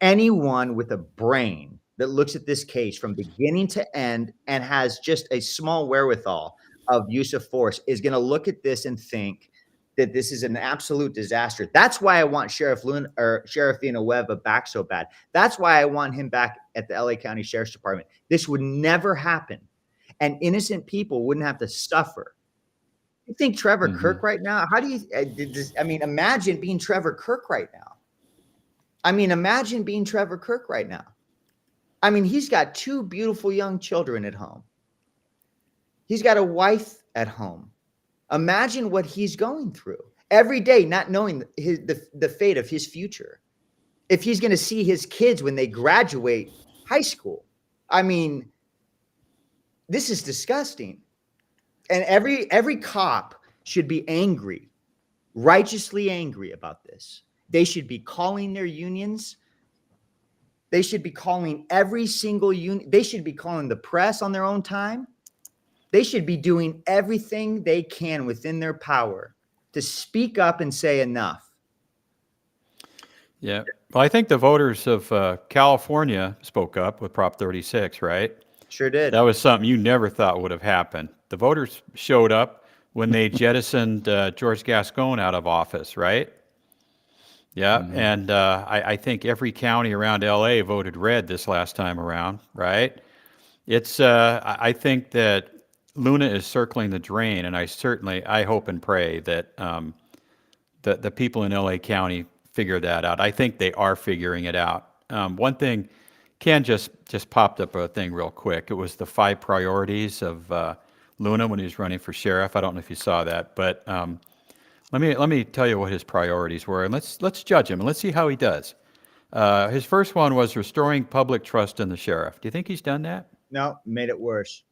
Anyone with a brain that looks at this case from beginning to end and has just a small wherewithal of use of force is going to look at this and think that this is an absolute disaster. That's why I want Sheriff Villanueva back so bad. That's why I want him back at the LA County Sheriff's Department. This would never happen, and innocent people wouldn't have to suffer. You think Trevor Kirk right now? How do you? Imagine being Trevor Kirk right now. Imagine being Trevor Kirk right now. He's got 2 beautiful young children at home. He's got a wife at home. Imagine what he's going through every day, not knowing the fate of his future. If he's going to see his kids when they graduate high school. This is disgusting. And every cop should be angry, righteously angry about this. They should be calling their unions. They should be calling every single union. They should be calling the press on their own time. They should be doing everything they can within their power to speak up and say enough. Yeah. Well, I think the voters of California spoke up with Prop 36, right? Sure did. That was something you never thought would have happened. The voters showed up when they jettisoned George Gascon out of office, right? Yeah. Mm-hmm. And I think every county around LA voted red this last time around, right? It's I think that Luna is circling the drain, and I hope and pray that the people in LA County figure that out. I think they are figuring it out. One thing, Ken just popped up a thing real quick. It was the 5 priorities of Luna when he was running for sheriff. I don't know if you saw that, but let me tell you what his priorities were, and let's judge him and let's see how he does. His first one was restoring public trust in the sheriff. Do you think he's done that? No, made it worse.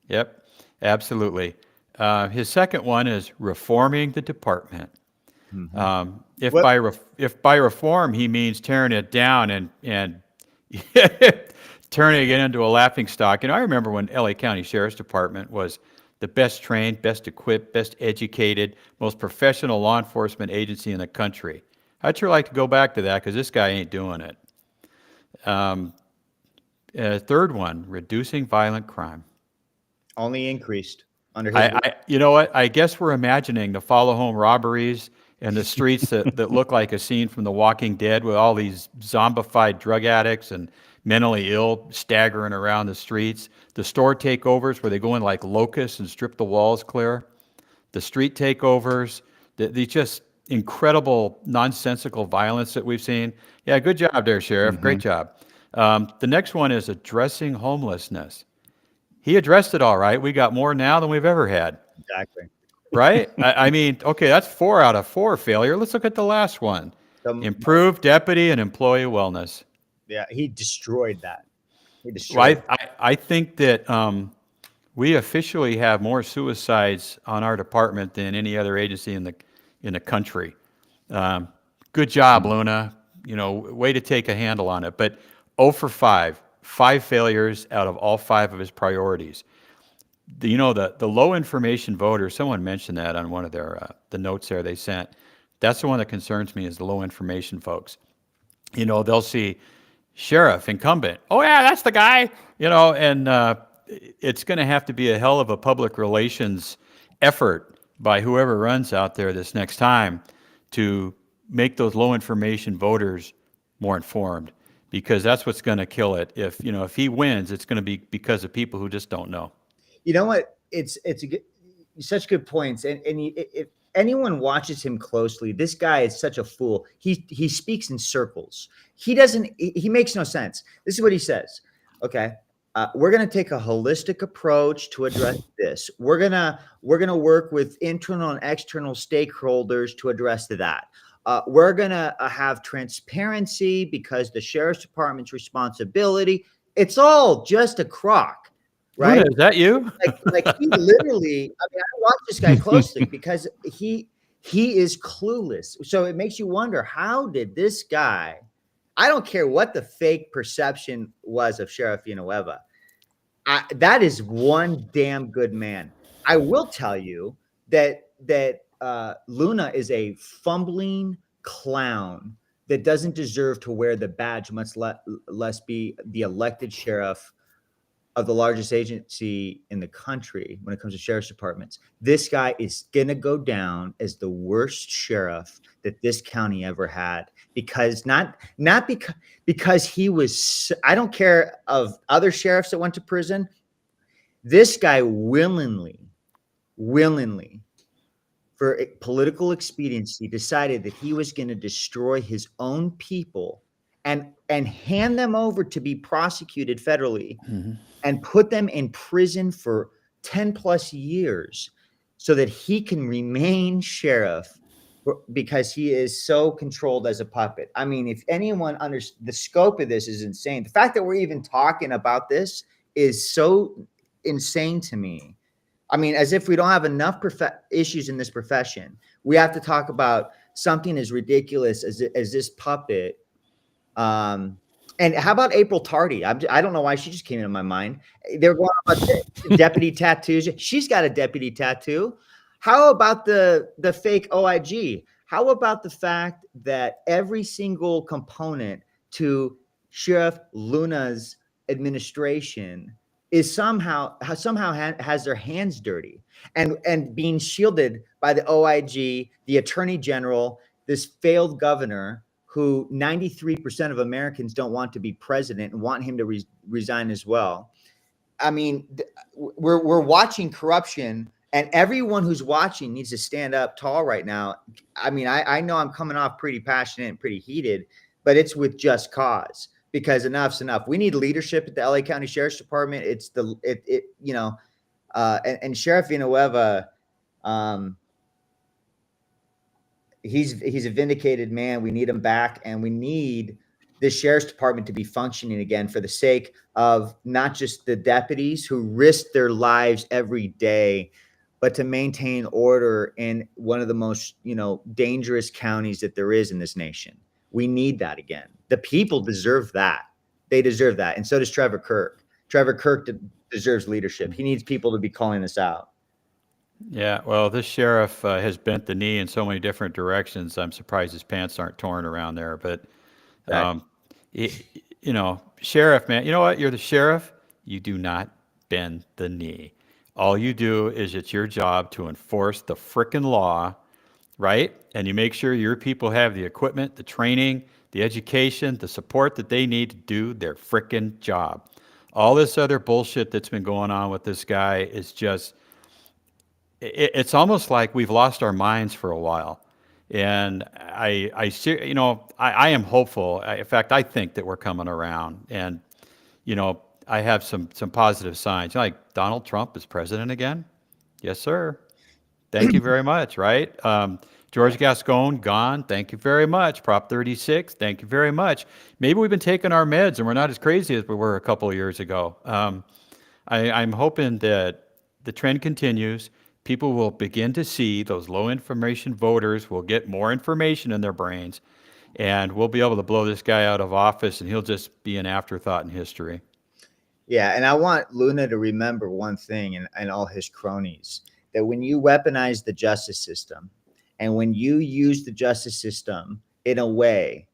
Yep. Absolutely. His second one is reforming the department. Mm-hmm. If by reform he means tearing it down and turning it into a laughingstock. I remember when LA County Sheriff's Department was the best trained, best equipped, best educated, most professional law enforcement agency in the country. I'd sure like to go back to that because this guy ain't doing it. Third one, reducing violent crime. Only increased under his. You know what? I guess we're imagining the follow-home robberies and the streets that look like a scene from The Walking Dead with all these zombified drug addicts and mentally ill staggering around the streets. The store takeovers where they go in like locusts and strip the walls clear. The street takeovers. The just incredible nonsensical violence that we've seen. Yeah, good job there, Sheriff. Mm-hmm. Great job. The next one is addressing homelessness. He addressed it all right. We got more now than we've ever had. Exactly. Right? Okay, that's 4 out of 4 failure. Let's look at the last one. Improve deputy and employee wellness. Yeah, he destroyed that. I think that we officially have more suicides on our department than any other agency in the country. Good job, Luna. way to take a handle on it. But 0 for 5 failures out of all 5 of his priorities. The low information voters, someone mentioned that on one of their, the notes there they sent. That's the one that concerns me, is the low information folks. They'll see sheriff, incumbent. Oh yeah, that's the guy, and it's going to have to be a hell of a public relations effort by whoever runs out there this next time to make those low information voters more informed, because that's what's going to kill it. If he wins, it's going to be because of people who just don't know. You know what? It's such good points. And if anyone watches him closely, this guy is such a fool. He speaks in circles. He makes no sense. This is what he says. Okay. We're going to take a holistic approach to address this. We're going to work with internal and external stakeholders to address that. We're going to have transparency because the sheriff's department's responsibility. It's all just a crock. Right? Luna, is that you? Like he literally, I watch this guy closely because he is clueless. So it makes you wonder, how did this guy, I don't care what the fake perception was of Sheriff Villanueva, that is one damn good man. I will tell you that Luna is a fumbling clown that doesn't deserve to wear the badge, much less be the elected sheriff of the largest agency in the country when it comes to sheriff's departments. This guy is going to go down as the worst sheriff that this county ever had, because not because he was, I don't care of other sheriffs that went to prison. This guy willingly for political expediency decided that he was going to destroy his own people and hand them over to be prosecuted federally. Mm-hmm. And put them in prison for 10 plus years so that he can remain sheriff, because he is so controlled as a puppet. I mean, if anyone understands, the scope of this is insane. The fact that we're even talking about this is so insane to me. I mean, as if we don't have enough issues in this profession, we have to talk about something as ridiculous as this puppet. And how about April Tardy? I don't know why she just came into my mind. They're going on about the deputy tattoos. She's got a deputy tattoo. How about the fake OIG? How about the fact that every single component to Sheriff Luna's administration is somehow has their hands dirty and being shielded by the OIG, the Attorney General, this failed governor, who 93% of Americans don't want to be president and want him to resign as well. I mean, we're watching corruption, and everyone who's watching needs to stand up tall right now. I mean, I know I'm coming off pretty passionate and pretty heated, but it's with just cause, because enough's enough. We need leadership at the LA County Sheriff's Department. It's and Sheriff Villanueva, he's a vindicated man. We need him back, and we need the sheriff's department to be functioning again for the sake of not just the deputies who risk their lives every day, but to maintain order in one of the most, dangerous counties that there is in this nation. We need that again. The people deserve that. They deserve that. And so does Trevor Kirk. Trevor Kirk deserves leadership. He needs people to be calling this out. Yeah, well, this sheriff has bent the knee in so many different directions. I'm surprised his pants aren't torn around there. But, sheriff, man, you know what? You're the sheriff. You do not bend the knee. All you do is, it's your job to enforce the frickin' law, right? And you make sure your people have the equipment, the training, the education, the support that they need to do their frickin' job. All this other bullshit that's been going on with this guy is just... It's almost like we've lost our minds for a while, and I am hopeful. In fact, I think that we're coming around, and I have some positive signs. Like Donald Trump is president again. Yes, sir. Thank you very much. Right, George Gascon gone. Thank you very much. Prop 36. Thank you very much. Maybe we've been taking our meds and we're not as crazy as we were a couple of years ago. I'm hoping that the trend continues. People will begin to see, those low information voters will get more information in their brains, and we'll be able to blow this guy out of office, and he'll just be an afterthought in history. Yeah, and I want Luna to remember one thing, and all his cronies, that when you weaponize the justice system and when you use the justice system in a way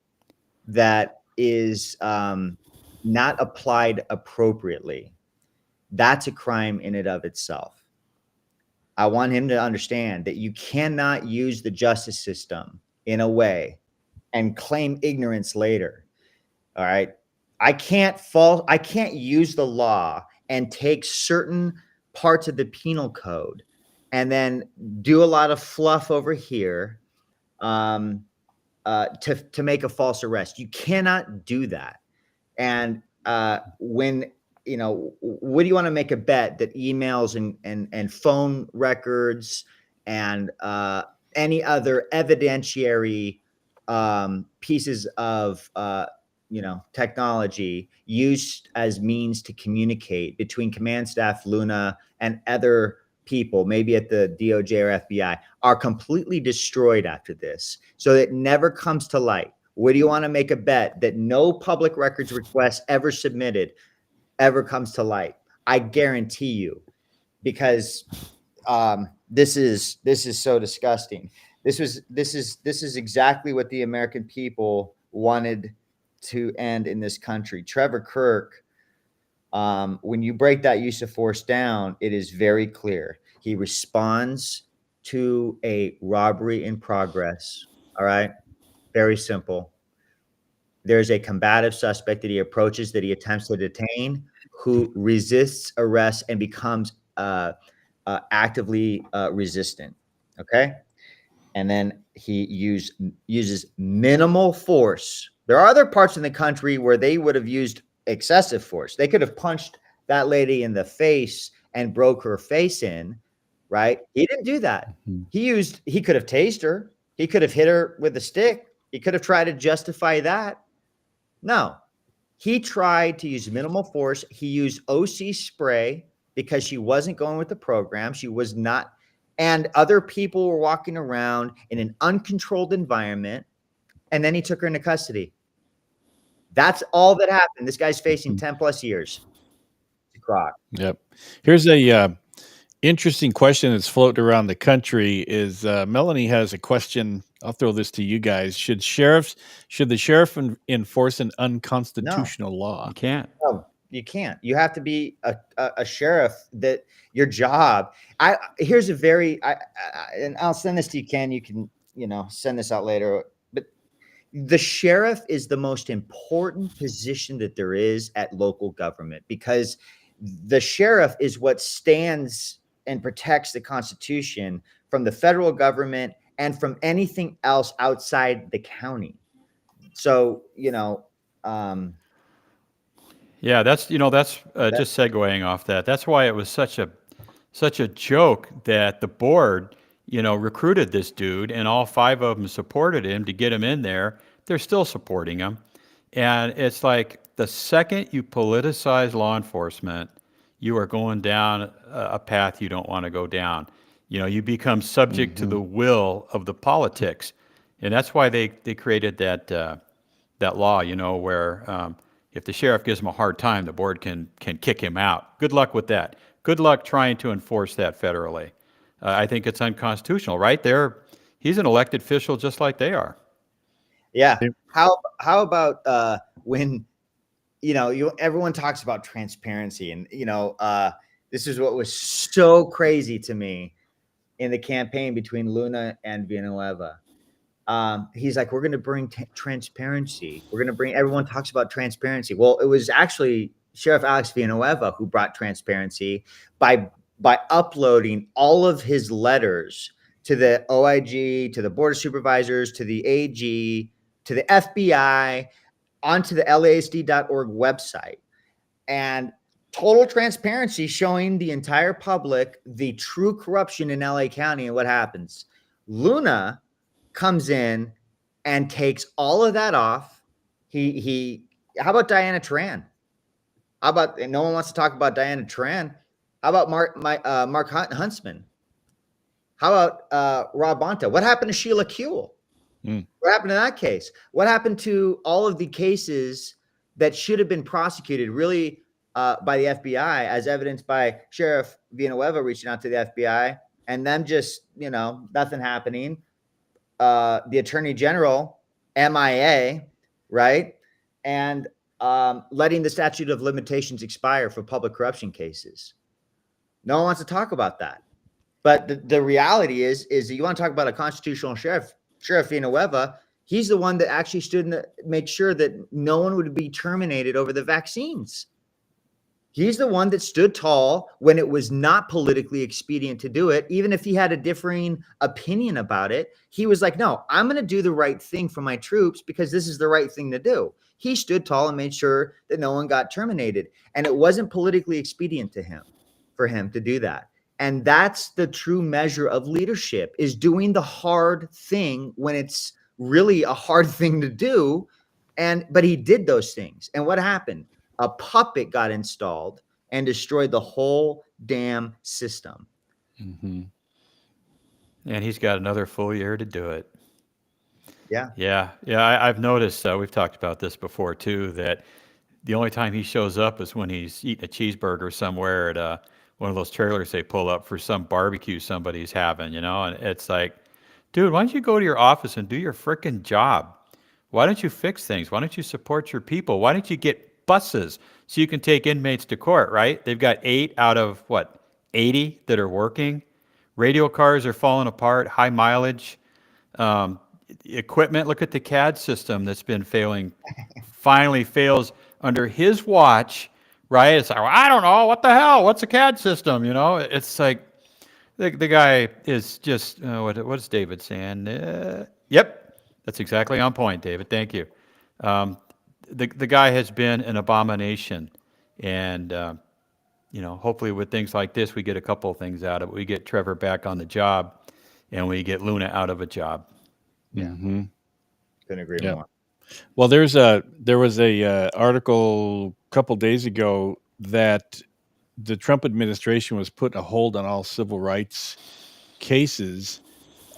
that is not applied appropriately, that's a crime in and of itself. I want him to understand that you cannot use the justice system in a way and claim ignorance later. All right. I can't use the law and take certain parts of the penal code and then do a lot of fluff over here to make a false arrest. You cannot do that. And when, what do you want to make a bet that emails and phone records and any other evidentiary pieces of technology used as means to communicate between command staff, Luna, and other people, maybe at the DOJ or FBI, are completely destroyed after this, so it never comes to light? What do you want to make a bet that no public records request ever submitted ever comes to light? I guarantee you, because this is so disgusting. This is exactly what the American people wanted to end in this country. Trevor Kirk, when you break that use of force down, it is very clear. He responds to a robbery in progress. All right. Very simple. There's a combative suspect that he approaches, that he attempts to detain, who resists arrest and becomes actively resistant. Okay. And then he uses minimal force. There are other parts in the country where they would have used excessive force. They could have punched that lady in the face and broke her face in, right? He didn't do that. He could have tased her. He could have hit her with a stick. He could have tried to justify that. No, he tried to use minimal force. He used OC spray because she wasn't going with the program. She was not. And other people were walking around in an uncontrolled environment. And then he took her into custody. That's all that happened. This guy's facing 10 plus years. It's a crock. Yep. Here's a interesting question that's floating around the country. Is Melanie has a question. I'll throw this to you guys. Should the sheriff enforce an unconstitutional law? You can't. No, you can't. You have to be a sheriff. That your job. Here's a very, and I'll send this to you, Ken. You can, send this out later. But the sheriff is the most important position that there is at local government, because the sheriff is what stands and protects the Constitution from the federal government and from anything else outside the county. So, yeah, that's just segueing off that. That's why it was such a joke that the board, recruited this dude, and all 5 of them supported him to get him in there. They're still supporting him. And it's like, the second you politicize law enforcement, you are going down a path you don't want to go down. You become subject to the will of the politics. And that's why they created that law, where if the sheriff gives him a hard time, the board can kick him out. Good luck with that. Good luck trying to enforce that federally. I think it's unconstitutional, right? He's an elected official just like they are. Yeah. How about when everyone talks about transparency, and this is what was so crazy to me in the campaign between Luna and Villanueva. He's like, we're going to bring transparency. Everyone talks about transparency. Well, it was actually Sheriff Alex Villanueva who brought transparency by uploading all of his letters to the OIG, to the Board of Supervisors, to the AG, to the FBI, onto the LASD.org website, and total transparency, showing the entire public the true corruption in LA County. And what happens? Luna comes in and takes all of that off. How about Diana Tran? How about, no one wants to talk about Diana Tran. How about Mark Huntsman? How about Rob Bonta? What happened to Sheila Kuehl? What happened to that case? What happened to all of the cases that should have been prosecuted really by the FBI, as evidenced by Sheriff Villanueva reaching out to the FBI and them just, nothing happening. The Attorney General, MIA, right? And letting the statute of limitations expire for public corruption cases. No one wants to talk about that. But the reality is you want to talk about a constitutional sheriff, Sheriff Villanueva, he's the one that actually stood and made sure that no one would be terminated over the vaccines. He's the one that stood tall when it was not politically expedient to do it. Even if he had a differing opinion about it, he was like, no, I'm going to do the right thing for my troops because this is the right thing to do. He stood tall and made sure that no one got terminated. And it wasn't politically expedient for him to do that. And that's the true measure of leadership, is doing the hard thing when it's really a hard thing to do. But he did those things. And what happened? A puppet got installed and destroyed the whole damn system. Mm-hmm. And he's got another full year to do it. Yeah. I've noticed, we've talked about this before too, that the only time he shows up is when he's eating a cheeseburger somewhere at one of those trailers they pull up for some barbecue somebody's having, and it's like, dude, why don't you go to your office and do your frickin' job? Why don't you fix things? Why don't you support your people? Why don't you get buses so you can take inmates to court, right? They've got 8 out of 80 that are working. Radio cars are falling apart, high mileage. Equipment, look at the CAD system that's been failing, finally fails under his watch, right? It's like, well, I don't know, what the hell? What's a CAD system? It's like the guy is just, what's David saying? Yep, that's exactly on point, David. Thank you. The guy has been an abomination, and hopefully with things like this, we get a couple of things out of it. We get Trevor back on the job, and we get Luna out of a job. Yeah. Mm-hmm. Couldn't agree more. Well, there was a article a couple days ago that the Trump administration was putting a hold on all civil rights cases,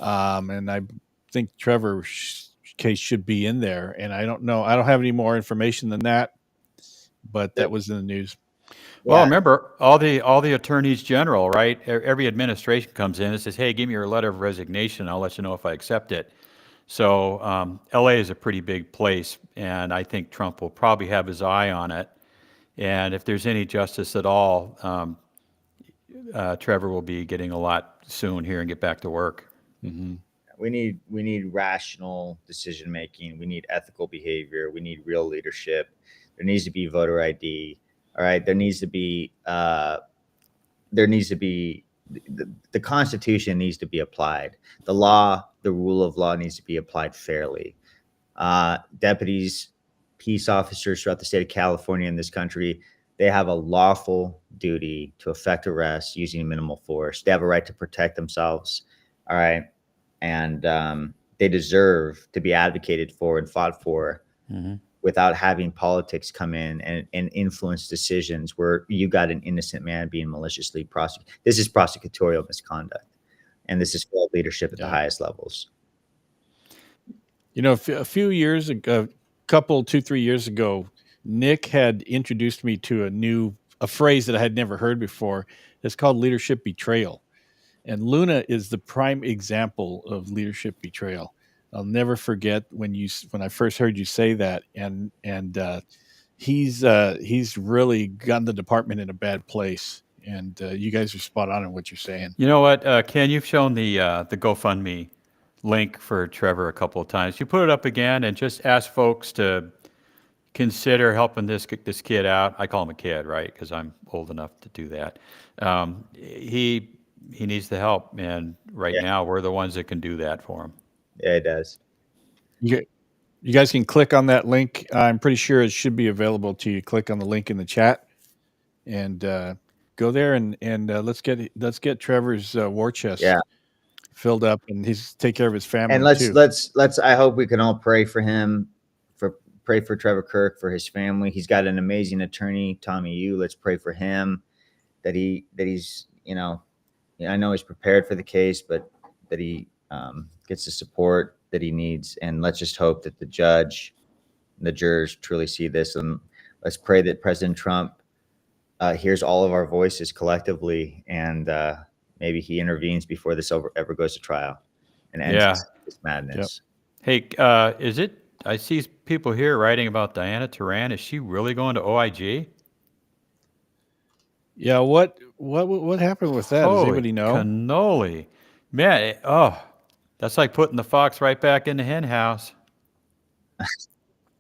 and I think Trevor's case should be in there. And I don't know, I don't have any more information than that, but that was in the news. Well, remember all the attorneys general, right? Every administration comes in and says, "Hey, give me your letter of resignation. I'll let you know if I accept it." So LA is a pretty big place, and I think Trump will probably have his eye on it. And if there's any justice at all, Trevor will be getting a lot soon here and get back to work. Mm-hmm. We need rational decision making. We need ethical behavior. We need real leadership. There needs to be voter ID. All right. There needs to be the Constitution needs to be applied. The law, the rule of law needs to be applied fairly. Deputies, peace officers throughout the state of California in this country, they have a lawful duty to effect arrests using minimal force. They have a right to protect themselves. All right. And they deserve to be advocated for and fought for without having politics come in and influence decisions where you got an innocent man being maliciously prosecuted. This is prosecutorial misconduct, and this is failed leadership at the highest levels. A few years ago, 2-3 years ago, Nick had introduced me to a phrase that I had never heard before. It's called leadership betrayal. And Luna is the prime example of leadership betrayal. I'll never forget when I first heard you say that, and he's really gotten the department in a bad place, and you guys are spot on in what you're saying. You know what, Ken? You've shown the GoFundMe link for Trevor a couple of times. You put it up again, and just ask folks to consider helping this kid out. I call him a kid, right? Because I'm old enough to do that. He needs the help, and now we're the ones that can do that for him. Yeah, it does. You guys can click on that link. I'm pretty sure it should be available to you. Click on the link in the chat, and go there and let's get Trevor's war chest filled up, and he's take care of his family. And let's. I hope we can all pray for him. Pray for Trevor Kirk, for his family. He's got an amazing attorney, Tommy Yu. Let's pray for him that he's I know he's prepared for the case, but that he gets the support that he needs. And let's just hope that the judge, the jurors truly see this. And let's pray that President Trump hears all of our voices collectively, and maybe he intervenes before this ever goes to trial and ends this madness. Hey, is it? I see people here writing about Diana Taran. Is she really going to OIG? Yeah, what happened with that? Does anybody know? Cannoli. Man, that's like putting the fox right back in the hen house.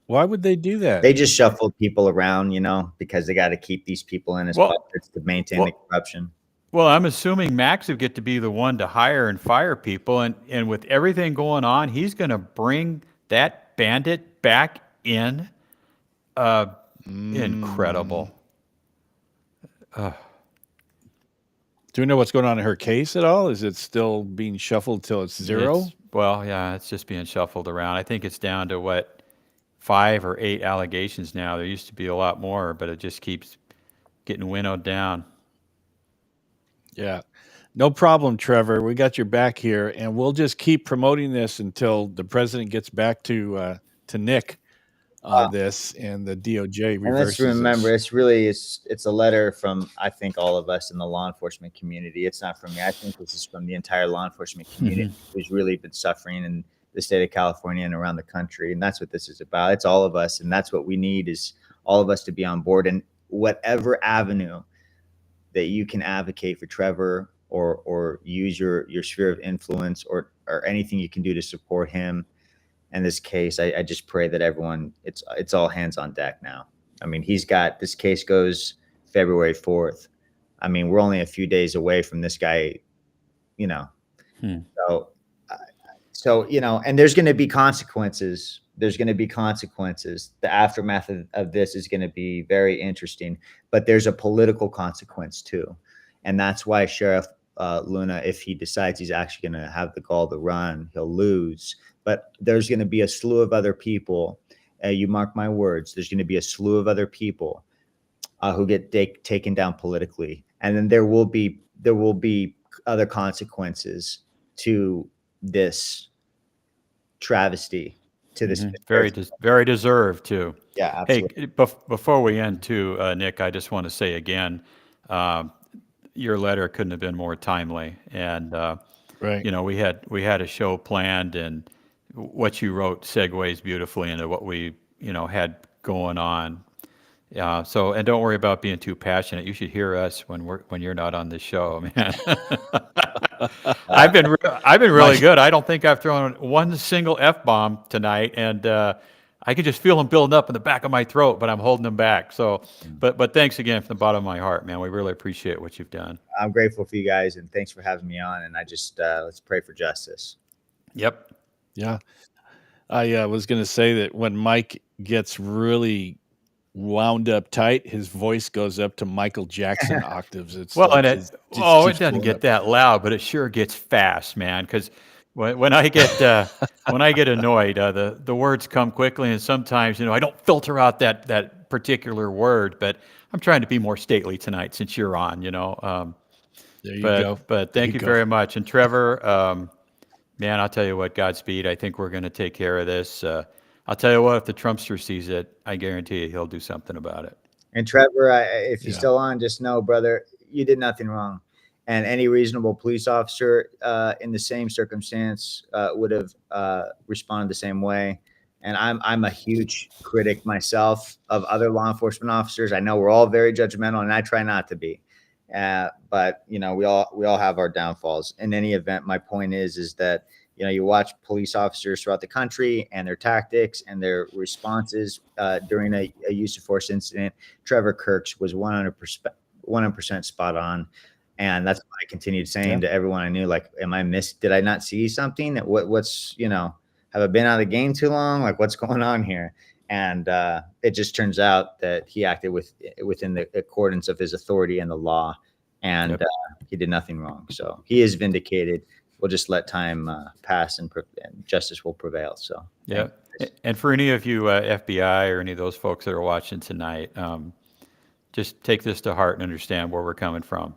Why would they do that? They just shuffle people around, because they got to keep these people in as puppets to maintain the corruption. Well, I'm assuming Max would get to be the one to hire and fire people, and with everything going on, he's going to bring that bandit back in. Incredible. Do we know what's going on in her case at all? Is it still being shuffled till it's zero? It's just being shuffled around. I think it's down to 5 or 8 allegations now. There used to be a lot more, but it just keeps getting winnowed down. Yeah. No problem, Trevor. We got your back here, and we'll just keep promoting this until the president gets back to Nick on this and the DOJ reverses. And let's remember, it's a letter from, I think, all of us in the law enforcement community. It's not from me. I think this is from the entire law enforcement community who's really been suffering in the state of California and around the country. And that's what this is about. It's all of us. And that's what we need, is all of us to be on board. And whatever avenue that you can advocate for Trevor, or use your sphere of influence, or anything you can do to support him in this case, I just pray that everyone, it's all hands on deck now. I mean, this case goes February 4th. I mean, we're only a few days away from this guy, So, and there's going to be consequences. The aftermath of this is going to be very interesting, but there's a political consequence too. And that's why Sheriff Luna, if he decides he's actually going to have the gall to run, he'll lose. But there's going to be a slew of other people. You mark my words. There's going to be a slew of other people who get taken down politically, and then there will be other consequences to this travesty, to this very deserved too. Yeah, absolutely. Hey, before we end too, Nick, I just want to say again, your letter couldn't have been more timely, and right. We had a show planned, and what you wrote segues beautifully into what we had going on. So, and don't worry about being too passionate. You should hear us when you're not on the show, man. I've been really good. I don't think I've thrown one single F-bomb tonight, and I can just feel them building up in the back of my throat, but I'm holding them back. So, but thanks again from the bottom of my heart, man. We really appreciate what you've done. I'm grateful for you guys, and thanks for having me on. And I just let's pray for justice. Yep. Yeah. I was going to say that when Mike gets really wound up tight, his voice goes up to Michael Jackson octaves. It doesn't get that loud, but it sure gets fast, man. Because when I get annoyed, the words come quickly, and sometimes I don't filter out that particular word, but I'm trying to be more stately tonight since you're on. There you go. But thank you very much, and Trevor. Man, I'll tell you what, Godspeed. I think we're going to take care of this. I'll tell you what, if the Trumpster sees it, I guarantee you he'll do something about it. And Trevor, if you're still on, just know, brother, you did nothing wrong. And any reasonable police officer in the same circumstance would have responded the same way. And I'm a huge critic myself of other law enforcement officers. I know we're all very judgmental, and I try not to be. But we all have our downfalls. In any event, my point is that you watch police officers throughout the country and their tactics and their responses during a use of force incident. Trevor Kirk's was 100% spot on, and that's what I continued saying to everyone I knew. Like, did I not see something? What's have I been out of the game too long? Like, what's going on here? And it just turns out that he acted within the accordance of his authority and the law, and he did nothing wrong. So he is vindicated. We'll just let time pass, and justice will prevail. So yeah. And for any of you FBI or any of those folks that are watching tonight, just take this to heart and understand where we're coming from.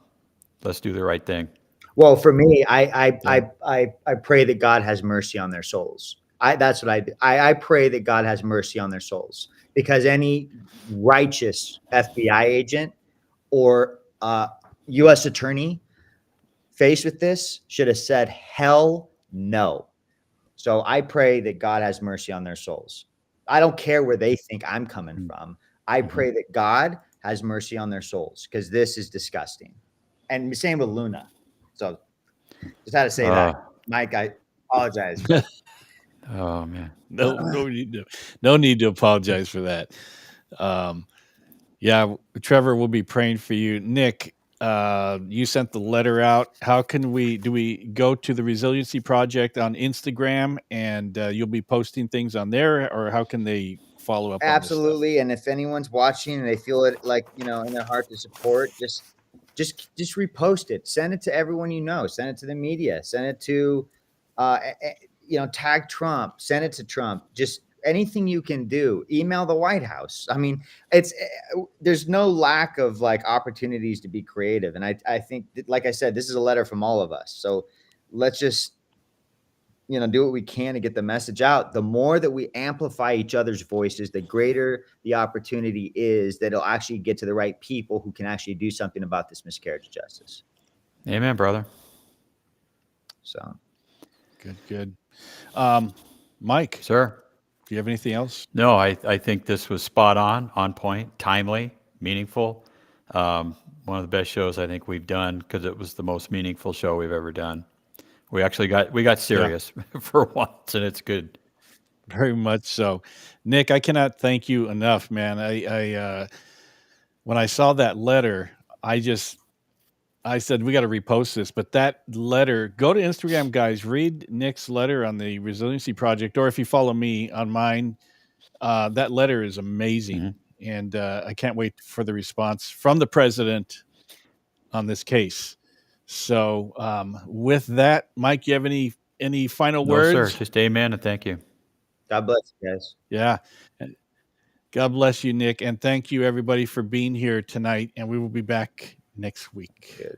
Let's do the right thing. Well, for me, I pray that God has mercy on their souls. That's what I do. I pray that God has mercy on their souls, because any righteous FBI agent or U.S. attorney faced with this should have said, hell no. So I pray that God has mercy on their souls. I don't care where they think I'm coming from. I pray that God has mercy on their souls, because this is disgusting. And same with Luna. So just had to say that. Mike, I apologize. Oh man. No need to apologize for that. Yeah, Trevor, we'll be praying for you. Nick, you sent the letter out. How can do we go to the Resiliency Project on Instagram, and you'll be posting things on there, or how can they follow up? Absolutely. And if anyone's watching and they feel it, like, in their heart to support, just repost it. Send it to everyone you know. Send it to the media. Send it to, tag Trump. Send it to Trump. Just anything you can do. Email the White House. I mean, there's no lack of opportunities to be creative. And I think, like I said, this is a letter from all of us. So let's just do what we can to get the message out. The more that we amplify each other's voices, the greater the opportunity is that it'll actually get to the right people who can actually do something about this miscarriage of justice. Amen, brother. So good. Mike, sir, do you have anything else? No, I think this was spot on point, timely, meaningful. One of the best shows I think we've done, because it was the most meaningful show we've ever done. We actually got serious for once, and it's good. Very much so. Nick, I cannot thank you enough, man. I when I saw that letter, I said, we got to repost this. But that letter, go to Instagram, guys, read Nick's letter on the Resiliency Project, or if you follow me on mine, that letter is amazing. And I can't wait for the response from the president on this case. So with that, Mike, you have any final words? No, sir. Just amen and thank you. God bless you guys. Yeah. God bless you, Nick. And thank you, everybody, for being here tonight. And we will be back next week. Good.